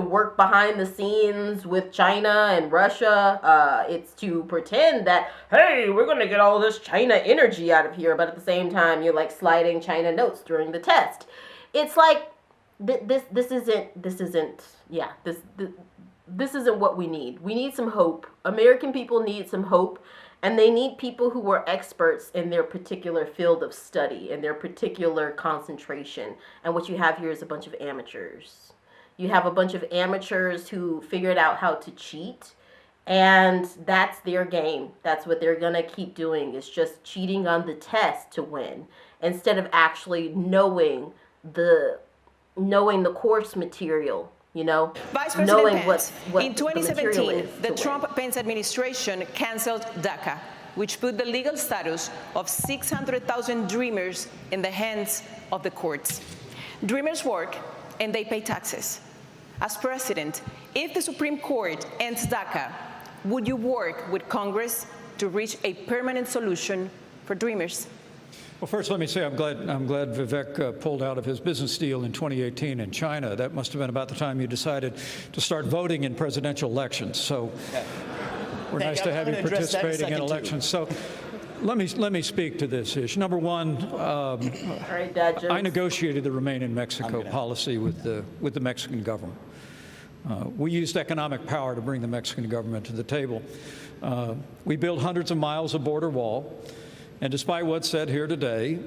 work behind the scenes with China and Russia. It's to pretend that, hey, we're going to get all this China energy out of here. But at the same time, you're like sliding China notes during the test. It's like, this isn't what we need. We need some hope. American people need some hope. And they need people who are experts in their particular field of study, in their particular concentration. And what you have here is a bunch of amateurs. You have a bunch of amateurs who figured out how to cheat. And that's their game. That's what they're going to keep doing, is just cheating on the test to win, instead of actually knowing the course material. You know, Vice President Pence, in 2017, the Trump-Pence administration canceled DACA, which put the legal status of 600,000 Dreamers in the hands of the courts. Dreamers work and they pay taxes. As president, if the Supreme Court ends DACA, would you work with Congress to reach a permanent solution for Dreamers? Well, first, let me say I'm glad Vivek pulled out of his business deal in 2018 in China. That must have been about the time you decided to start voting in presidential elections. So we're nice to have you participating in elections. So let me speak to this issue. Number one, I negotiated the Remain in Mexico policy with the Mexican government. We used economic power to bring the Mexican government to the table. We built hundreds of miles of border wall. And despite what's said here today,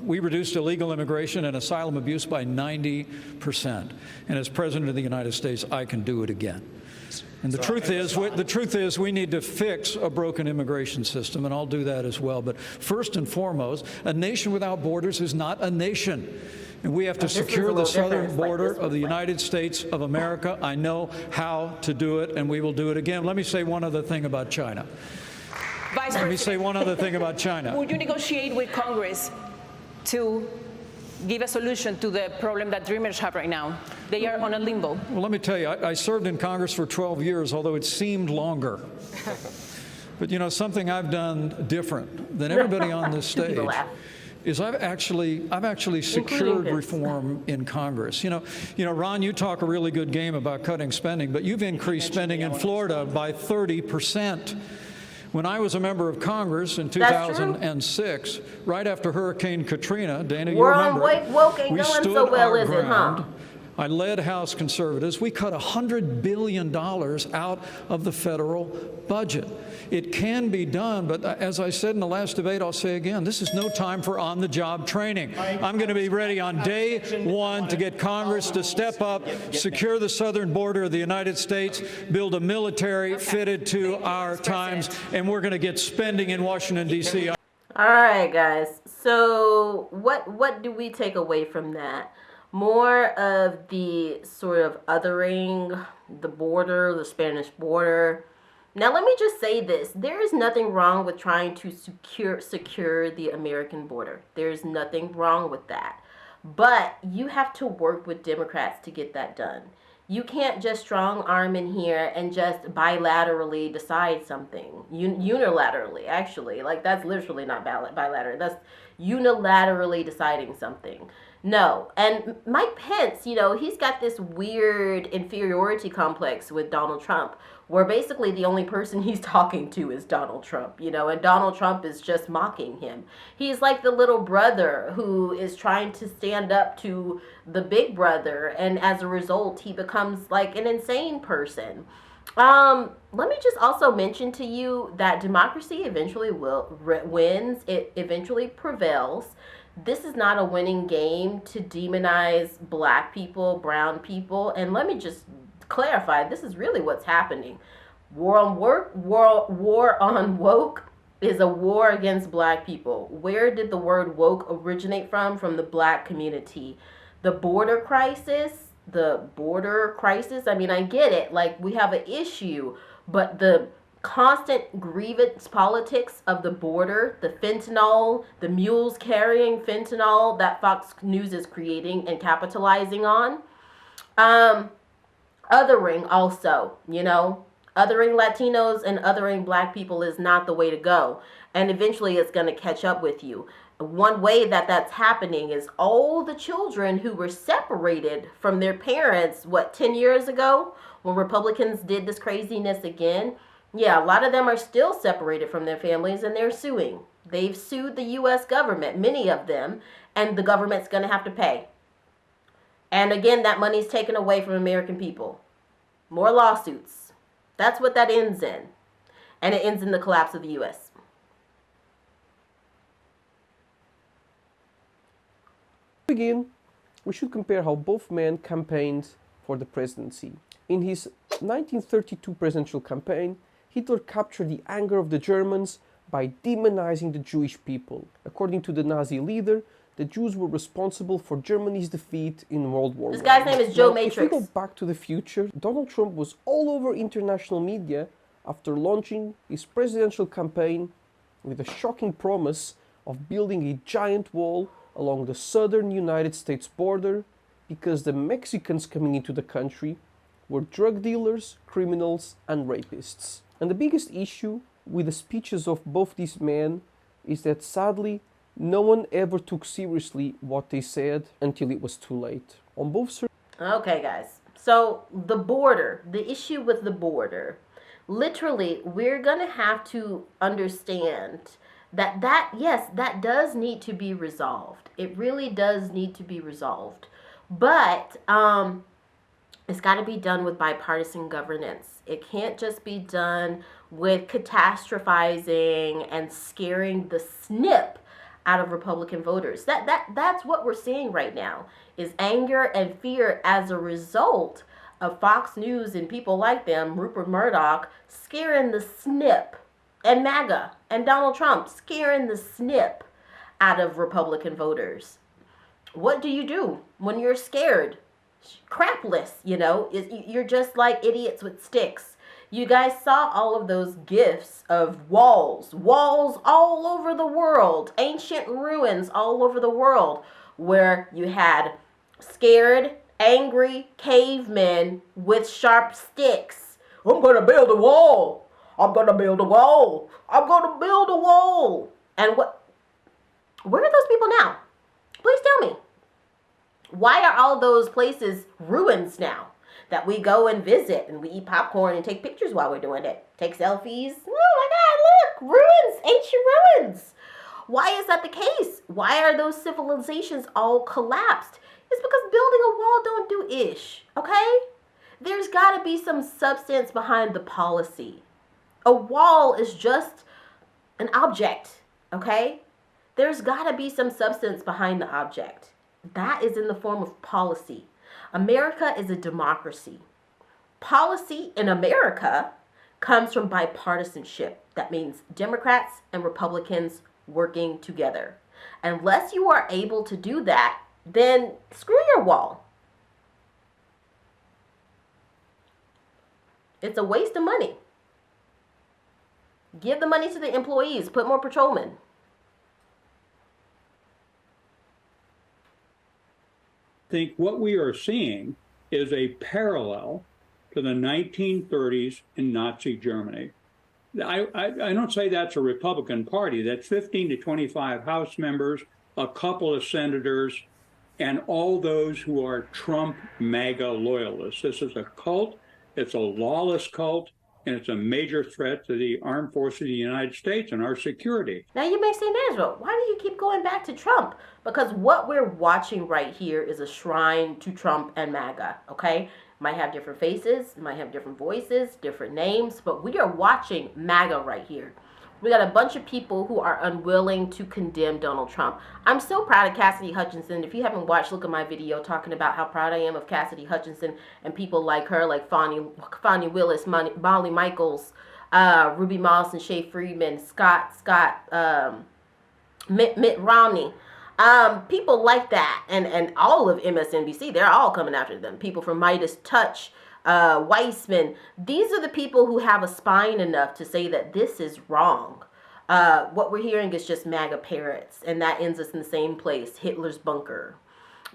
we reduced illegal immigration and asylum abuse by 90%. And as President of the United States, I can do it again. And the truth is we need to fix a broken immigration system, and I'll do that as well. But first and foremost, a nation without borders is not a nation. And we have to secure the southern border of the United States of America. I know how to do it, and we will do it again. Let me say one other thing about China. Let me say one other thing about China. Would you negotiate with Congress to give a solution to the problem that Dreamers have right now? They are on a limbo. Well, let me tell you, I served in Congress for 12 years, although it seemed longer. But, you know, something I've done different than everybody on this stage is I've actually secured reform in Congress. You know, Ron, you talk a really good game about cutting spending, but you've increased spending in Florida by 30%. When I was a member of Congress in 2006, right after Hurricane Katrina, Dana, you remember, we stood our ground. I led House conservatives. We cut $100 billion out of the federal budget. It can be done, but as I said in the last debate, I'll say again, this is no time for on-the-job training. I'm going to be ready on day one to get Congress to step up, secure the southern border of the United States, build a military fitted to our times, and we're going to get spending in Washington, D.C. All right, guys. So what do we take away from that? More of the sort of othering the border, the Spanish border. Now, let me just say this. There is nothing wrong with trying to secure the American border. There's nothing wrong with that. But you have to work with Democrats to get that done. You can't just strong arm in here and just bilaterally decide something. Unilaterally, actually. Like, that's literally not bilateral. That's unilaterally deciding something. No. And Mike Pence, you know, he's got this weird inferiority complex with Donald Trump, where basically the only person he's talking to is Donald Trump, you know, and Donald Trump is just mocking him. He's like the little brother who is trying to stand up to the big brother, and as a result, he becomes like an insane person. Let me just also mention to you that democracy eventually wins. It eventually prevails. This is not a winning game to demonize black people, brown people, and let me just clarify, this is really what's happening. War on woke is a war against black people. Where did the word woke originate from? From the black community. The border crisis, I mean, I get it. Like, we have an issue, but the constant grievance politics of the border, the fentanyl, the mules carrying fentanyl that Fox News is creating and capitalizing on. Othering also, you know, othering Latinos and othering black people is not the way to go. And eventually it's going to catch up with you. One way that that's happening is all the children who were separated from their parents, 10 years ago, when Republicans did this craziness again. Yeah, a lot of them are still separated from their families and they're suing. They've sued the U.S. government, many of them, and the government's going to have to pay. And again, that money's taken away from American people. More lawsuits. That's what that ends in. And it ends in the collapse of the U.S. To begin, we should compare how both men campaigned for the presidency. In his 1932 presidential campaign, Hitler captured the anger of the Germans by demonizing the Jewish people. According to the Nazi leader, the Jews were responsible for Germany's defeat in World War I. This guy's name is Joe Matrix. If we go back to the future, Donald Trump was all over international media after launching his presidential campaign with a shocking promise of building a giant wall along the southern United States border because the Mexicans coming into the country were drug dealers, criminals, and rapists. And the biggest issue with the speeches of both these men is that sadly, no one ever took seriously what they said until it was too late. On both sides. Okay, guys. So the border, the issue with the border, literally, we're going to have to understand that does need to be resolved. It really does need to be resolved. But it's got to be done with bipartisan governance. It can't just be done with catastrophizing and scaring the snip out of Republican voters. That's what we're seeing right now, is anger and fear as a result of Fox News and people like them, Rupert Murdoch, scaring the snip, and MAGA and Donald Trump scaring the snip out of Republican voters. What do you do when you're scared? Crapless, you know, you're just like idiots with sticks. You guys saw all of those gifs of walls all over the world, ancient ruins all over the world, where you had scared, angry cavemen with sharp sticks. I'm going to build a wall. I'm going to build a wall. I'm going to build a wall. And where are those people now? Please tell me. Why are all those places ruins now that we go and visit and we eat popcorn and take pictures while we're doing it? Take selfies. Oh my God, look, ruins, ancient ruins. Why is that the case? Why are those civilizations all collapsed? It's because building a wall don't do ish, okay? There's got to be some substance behind the policy. A wall is just an object, okay? There's got to be some substance behind the object. That is in the form of policy. America is a democracy. Policy in America comes from bipartisanship. That means Democrats and Republicans working together. Unless you are able to do that, then screw your wall. It's a waste of money. Give the money to the employees. Put more patrolmen. I think what we are seeing is a parallel to the 1930s in Nazi Germany. I don't say that's a Republican Party. That's 15 to 25 House members, a couple of senators, and all those who are Trump MAGA loyalists. This is a cult. It's a lawless cult, and it's a major threat to the armed forces of the United States and our security. Now you may say, Nashville, why do you keep going back to Trump? Because what we're watching right here is a shrine to Trump and MAGA, okay? Might have different faces, might have different voices, different names, but we are watching MAGA right here. We got a bunch of people who are unwilling to condemn Donald Trump. I'm so proud of Cassidy Hutchinson. If you haven't watched, look at my video talking about how proud I am of Cassidy Hutchinson and people like her, like Fani Willis, Molly Michaels, Ruby Moss and Shay Freeman, Mitt Romney. People like that, and all of MSNBC, they're all coming after them. People from Midas Touch, Weissman. These are the people who have a spine enough to say that this is wrong. What we're hearing is just MAGA parrots, and that ends us in the same place, Hitler's bunker.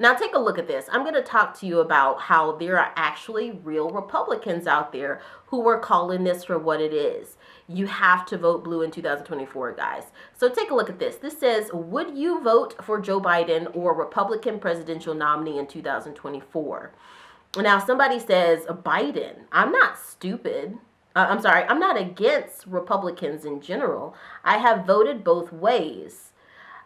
Now take a look at this. I'm going to talk to you about how there are actually real Republicans out there who are calling this for what it is. You have to vote blue in 2024, guys. So take a look at this. This says, would you vote for Joe Biden or Republican presidential nominee in 2024? Now somebody says, Biden. I'm not stupid. I'm sorry. I'm not against Republicans in general. I have voted both ways.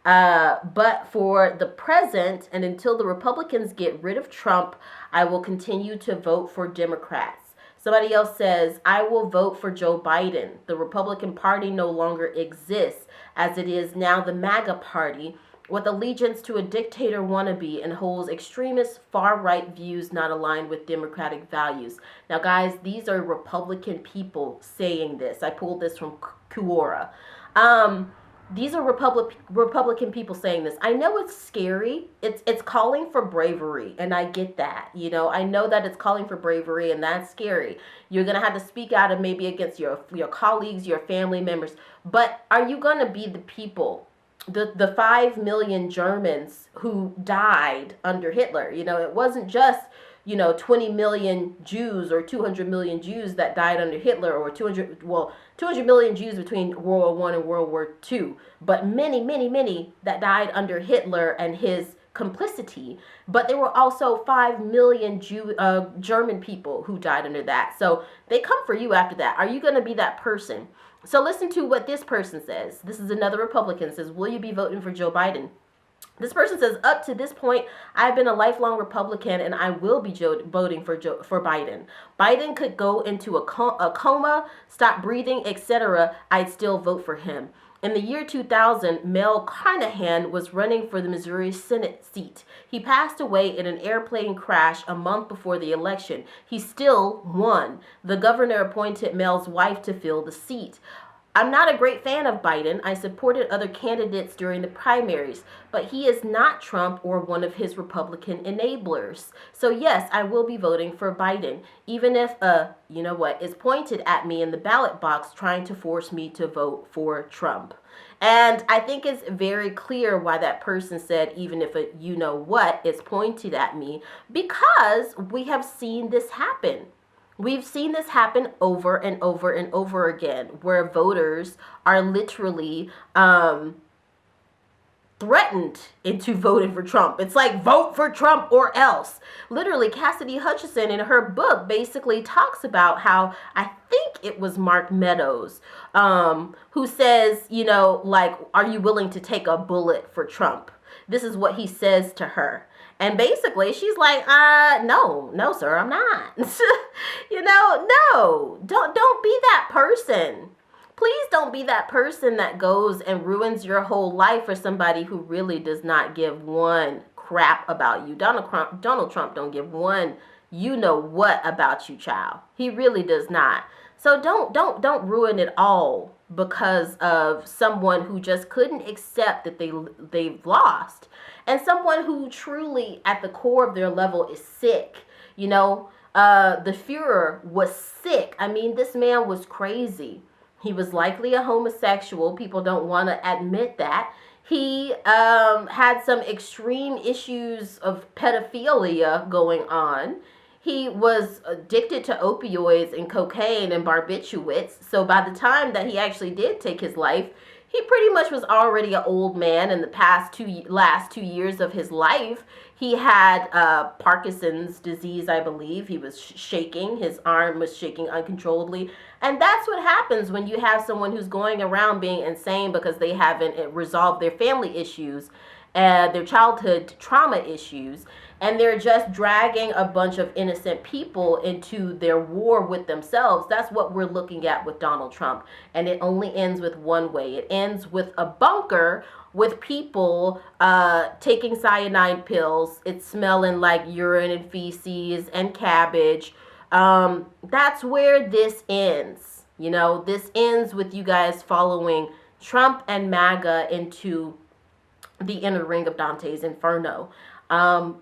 But for the present, and until the Republicans get rid of Trump, I will continue to vote for Democrats. Somebody else says, I will vote for Joe Biden. The Republican Party no longer exists, as it is now the MAGA Party, with allegiance to a dictator wannabe and holds extremist far-right views not aligned with democratic values. Now, guys, these are Republican people saying this. I pulled this from Quora. These are Republican people saying this. I know it's scary. It's calling for bravery, and I get that. You know, I know that it's calling for bravery, and that's scary. You're going to have to speak out and maybe against your colleagues, your family members. But are you going to be the people, the 5 million Germans who died under Hitler? You know, it wasn't just 20 million Jews or 200 million Jews that died under Hitler, or 200 million Jews between World War I and World War II, but many, many, many that died under Hitler and his complicity. But there were also 5 million German people who died under that. So they come for you after that. Are you going to be that person? So listen to what this person says. This is another Republican, says, will you be voting for Joe Biden? This person says, up to this point, I've been a lifelong Republican, and I will be voting for Biden. Biden could go into a coma, stop breathing, etc. I'd still vote for him. In the year 2000, Mel Carnahan was running for the Missouri Senate seat. He passed away in an airplane crash a month before the election. He still won. The governor appointed Mel's wife to fill the seat. I'm not a great fan of Biden. I supported other candidates during the primaries, but he is not Trump or one of his Republican enablers. So yes, I will be voting for Biden, even if, is pointed at me in the ballot box trying to force me to vote for Trump. And I think it's very clear why that person said, even if is pointed at me, because we have seen this happen. We've seen this happen over and over and over again, where voters are literally threatened into voting for Trump. It's like, vote for Trump or else. Literally, Cassidy Hutchinson in her book basically talks about how, I think it was Mark Meadows, who says, are you willing to take a bullet for Trump? This is what he says to her. And basically, she's like, no, sir, I'm not. No, don't be that person. Please don't be that person that goes and ruins your whole life for somebody who really does not give one crap about you. Donald Trump don't give one what about you, child. He really does not. So don't ruin it all because of someone who just couldn't accept that they've lost, and someone who truly at the core of their level is sick. The Fuhrer was sick. I mean, this man was crazy. He was likely a homosexual. People don't want to admit that. He had some extreme issues of pedophilia going on. He was addicted to opioids and cocaine and barbiturates. So by the time that he actually did take his life, he pretty much was already an old man in the last 2 years of his life. He had Parkinson's disease, I believe. He was shaking. His arm was shaking uncontrollably. And that's what happens when you have someone who's going around being insane because they haven't resolved their family issues, their childhood trauma issues, and they're just dragging a bunch of innocent people into their war with themselves. That's what we're looking at with Donald Trump. And it only ends with one way. It ends with a bunker with people taking cyanide pills. It's smelling like urine and feces and cabbage. That's where this ends. This ends with you guys following Trump and MAGA into the inner ring of Dante's Inferno.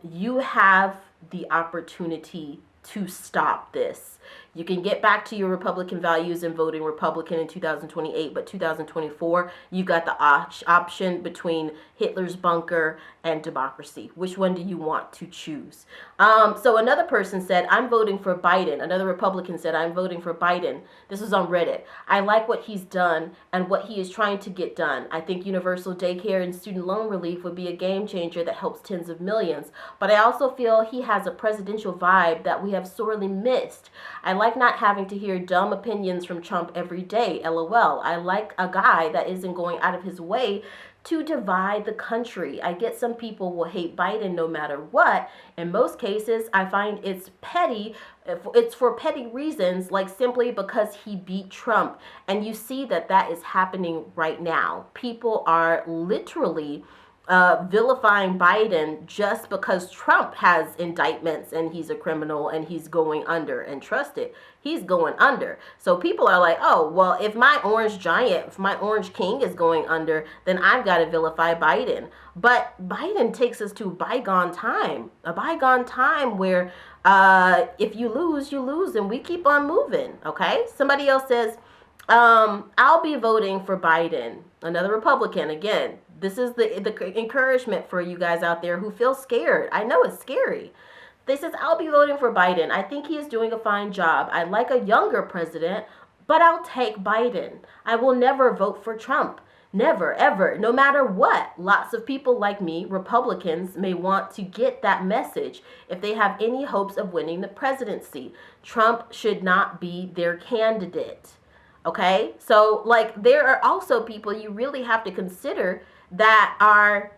You have the opportunity to stop this. You can get back to your Republican values and voting Republican in 2028, but 2024, you got the option between Hitler's bunker and democracy. Which one do you want to choose? So another person said, I'm voting for Biden. Another Republican said, I'm voting for Biden. This was on Reddit. I like what he's done and what he is trying to get done. I think universal daycare and student loan relief would be a game changer that helps tens of millions. But I also feel he has a presidential vibe that we have sorely missed. I like not having to hear dumb opinions from Trump every day. LOL. I like a guy that isn't going out of his way to divide the country. I get some people will hate Biden no matter what. In most cases, I find it's petty. It's for petty reasons, like simply because he beat Trump. And you see that is happening right now. People are literally vilifying Biden just because Trump has indictments and he's a criminal and he's going under. And trust it, he's going under. So people are like, oh, well, if my orange giant, if my orange king is going under, then I've got to vilify Biden. But Biden takes us to a bygone time where if you lose, you lose, and we keep on moving, okay? Somebody else says, I'll be voting for Biden. Another Republican, again. This is the encouragement for you guys out there who feel scared. I know it's scary. They says, I'll be voting for Biden. I think he is doing a fine job. I like a younger president, but I'll take Biden. I will never vote for Trump. Never, ever, no matter what. Lots of people like me, Republicans, may want to get that message if they have any hopes of winning the presidency. Trump should not be their candidate. Okay? So, there are also people you really have to consider that are,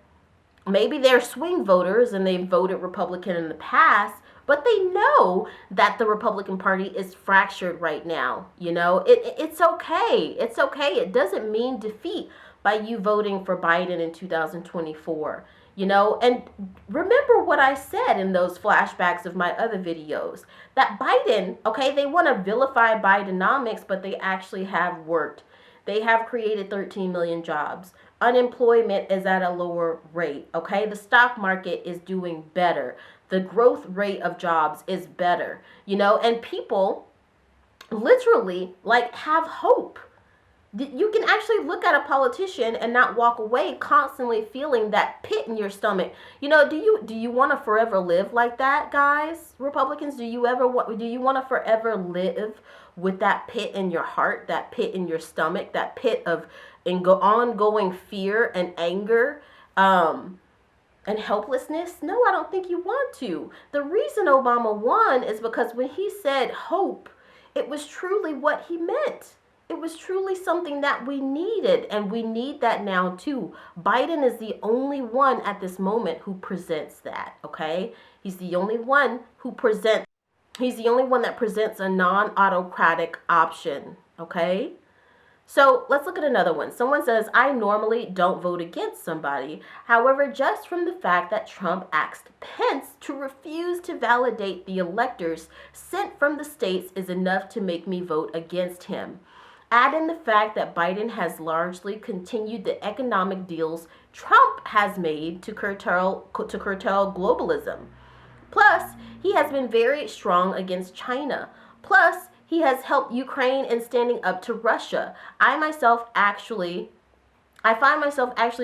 maybe they're swing voters and they've voted Republican in the past, but they know that the Republican Party is fractured right now. It's okay. It's okay. It doesn't mean defeat by you voting for Biden in 2024. And remember what I said in those flashbacks of my other videos, that Biden, okay, they want to vilify Bidenomics, but they actually have worked. They have created 13 million jobs. Unemployment is at a lower rate, okay? The stock market is doing better. The growth rate of jobs is better, and people literally have hope. You can actually look at a politician and not walk away constantly feeling that pit in your stomach. Do you want to forever live like that, guys? Republicans, do you want to forever live with that pit in your heart, that pit in your stomach, that pit of ongoing fear and anger and helplessness? No, I don't think you want to. The reason Obama won is because when he said hope, it was truly what he meant. it was truly something that we needed, and we need that now too. Biden is the only one at this moment who presents that, okay? He's the only one that presents a non-autocratic option, okay? So let's look at another one. Someone says, I normally don't vote against somebody. However, just from the fact that Trump asked Pence to refuse to validate the electors sent from the states is enough to make me vote against him. Add in the fact that Biden has largely continued the economic deals Trump has made to curtail globalism. Plus, he has been very strong against China. Plus, he has helped Ukraine in standing up to Russia. I find myself actually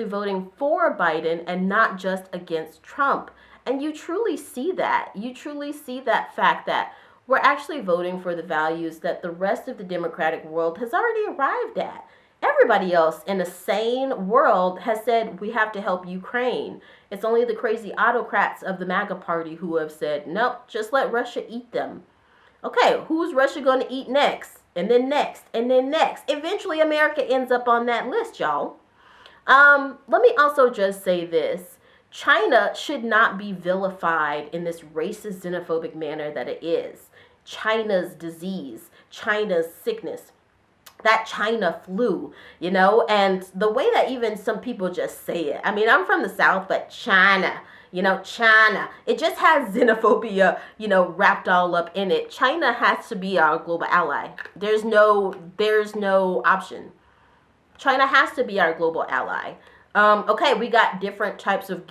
voting for Biden and not just against Trump. And you truly see that. You truly see that fact that we're actually voting for the values that the rest of the democratic world has already arrived at. Everybody else in a sane world has said we have to help Ukraine. It's only the crazy autocrats of the MAGA party who have said, nope, just let Russia eat them. Okay, who's Russia going to eat next? And then next, and then next. Eventually, America ends up on that list, y'all. Let me also just say this. China should not be vilified in this racist, xenophobic manner that it is. China's disease, China's sickness, that China flu, you know, and the way that even some people just say it. I mean, I'm from the South, but China. You know, China, it just has xenophobia, you know, wrapped all up in it. China has to be our global ally. There's no option. China has to be our global ally. Okay, we got different types of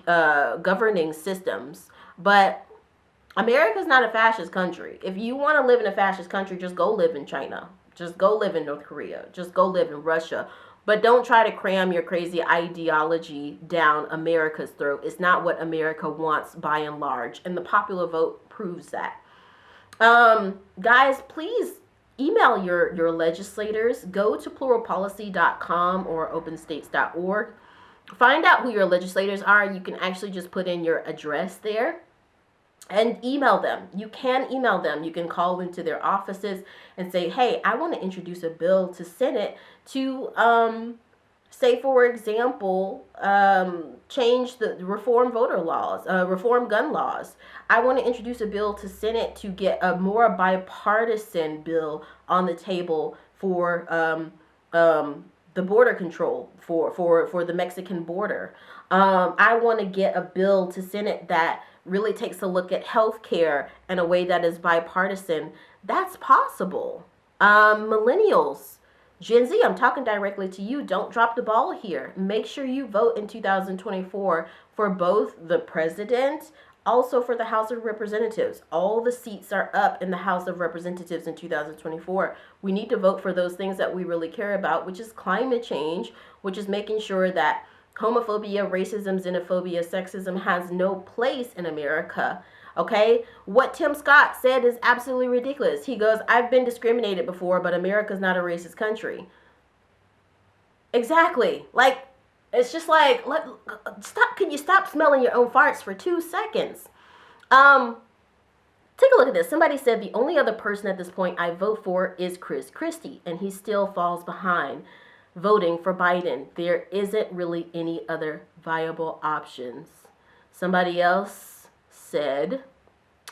governing systems, but America's not a fascist country. If you want to live in a fascist country, just go live in China. Just go live in North Korea. Just go live in Russia. But don't try to cram your crazy ideology down America's throat. It's not what America wants by and large. And the popular vote proves that. Guys, please email your legislators. Go to pluralpolicy.com or openstates.org. Find out who your legislators are. You can actually just put in your address there and email them. You can email them. You can call into their offices and say, hey, I want to introduce a bill to Senate to, say, for example, change the reform voter laws, reform gun laws. I want to introduce a bill to Senate to get a more bipartisan bill on the table for the border control for the Mexican border. I want to get a bill to Senate that really takes a look at healthcare in a way that is bipartisan. That's possible. Millennials, Gen Z, I'm talking directly to you. Don't drop the ball here. Make sure you vote in 2024 for both the president, also for the House of Representatives. All the seats are up in the House of Representatives in 2024. We need to vote for those things that we really care about, which is climate change, which is making sure that homophobia, racism, xenophobia, sexism has no place in America. Okay? What Tim Scott said is absolutely ridiculous. He goes, I've been discriminated before, but America's not a racist country. Exactly. Like, it's just like, stop. Can you stop smelling your own farts for 2 seconds? Take a look at this. Somebody said the only other person at this point I vote for is Chris Christie, and he still falls behind voting for Biden. There isn't really any other viable options. Somebody else said,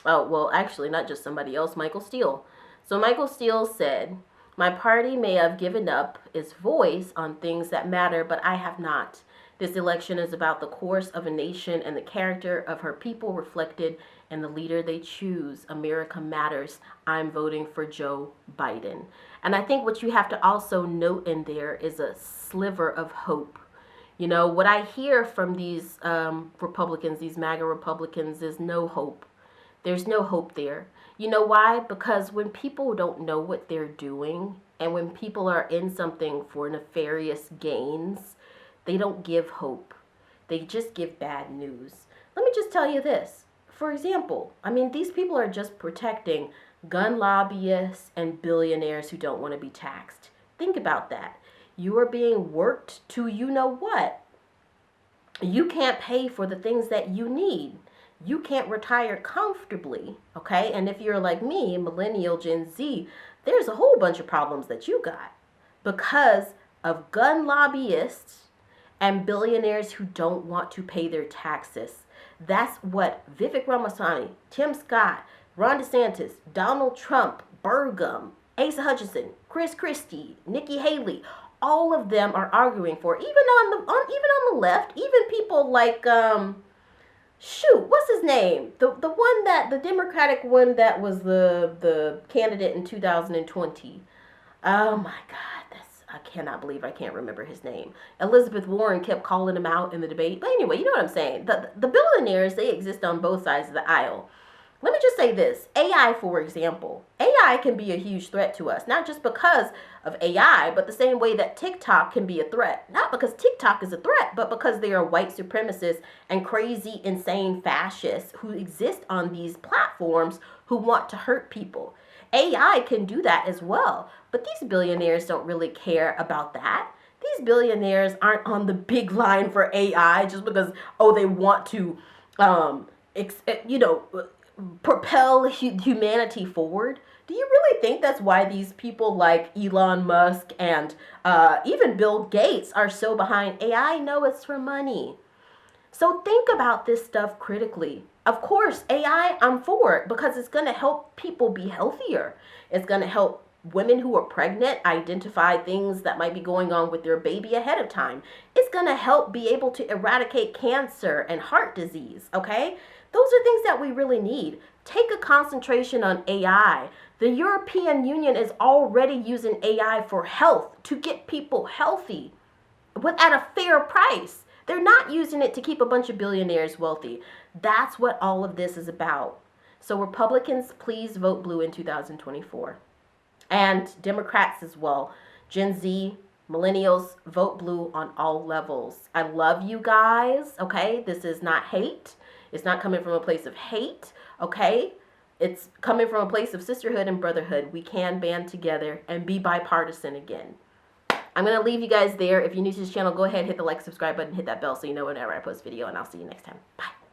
oh, well, actually, not just somebody else, Michael Steele. So Michael Steele said, my party may have given up its voice on things that matter, but I have not. This election is about the course of a nation and the character of her people reflected in the leader they choose. America matters. I'm voting for Joe Biden. And I think what you have to also note in there is a sliver of hope. You know, what I hear from these Republicans, these MAGA Republicans, is no hope. There's no hope there. You know why? Because when people don't know what they're doing, and when people are in something for nefarious gains, they don't give hope. They just give bad news. Let me just tell you this. For example, I mean, these people are just protecting gun lobbyists and billionaires who don't want to be taxed. Think about that. You are being worked to you know what. You can't pay for the things that you need. You can't retire comfortably, okay? And if you're like me, millennial, Gen Z, there's a whole bunch of problems that you got. because of gun lobbyists and billionaires who don't want to pay their taxes. That's what Vivek Ramaswamy, Tim Scott, Ron DeSantis, Donald Trump, Burgum, Asa Hutchinson, Chris Christie, Nikki Haley, all of them are arguing for. Even on the left, even people like what's his name? The one that the Democratic one that was the candidate in 2020. Oh my God, I cannot believe I can't remember his name. Elizabeth Warren kept calling him out in the debate. But anyway, you know what I'm saying. The billionaires, they exist on both sides of the aisle. Let me just say this. AI, for example. AI can be a huge threat to us, not just because of AI, but the same way that TikTok can be a threat. Not because TikTok is a threat, but because they are white supremacists and crazy, insane fascists who exist on these platforms who want to hurt people. AI can do that as well, but these billionaires don't really care about that. These billionaires aren't on the big line for AI just because, they want to, propel humanity forward. Do you really think that's why these people like Elon Musk and even Bill Gates are so behind AI? No, it's for money. So think about this stuff critically. Of course, AI, I'm for it because it's going to help people be healthier. It's going to help women who are pregnant identify things that might be going on with their baby ahead of time. It's going to help be able to eradicate cancer and heart disease, okay? Those are things that we really need. Take a concentration on AI. The European Union is already using AI for health to get people healthy at a fair price. They're not using it to keep a bunch of billionaires wealthy. That's what all of this is about. So Republicans, please vote blue in 2024. And Democrats as well. Gen Z, millennials, vote blue on all levels. I love you guys, okay? This is not hate. It's not coming from a place of hate, okay? It's coming from a place of sisterhood and brotherhood. We can band together and be bipartisan again. I'm going to leave you guys there. If you're new to this channel, go ahead, hit the like, subscribe button, hit that bell so you know whenever I post video, and I'll see you next time. Bye.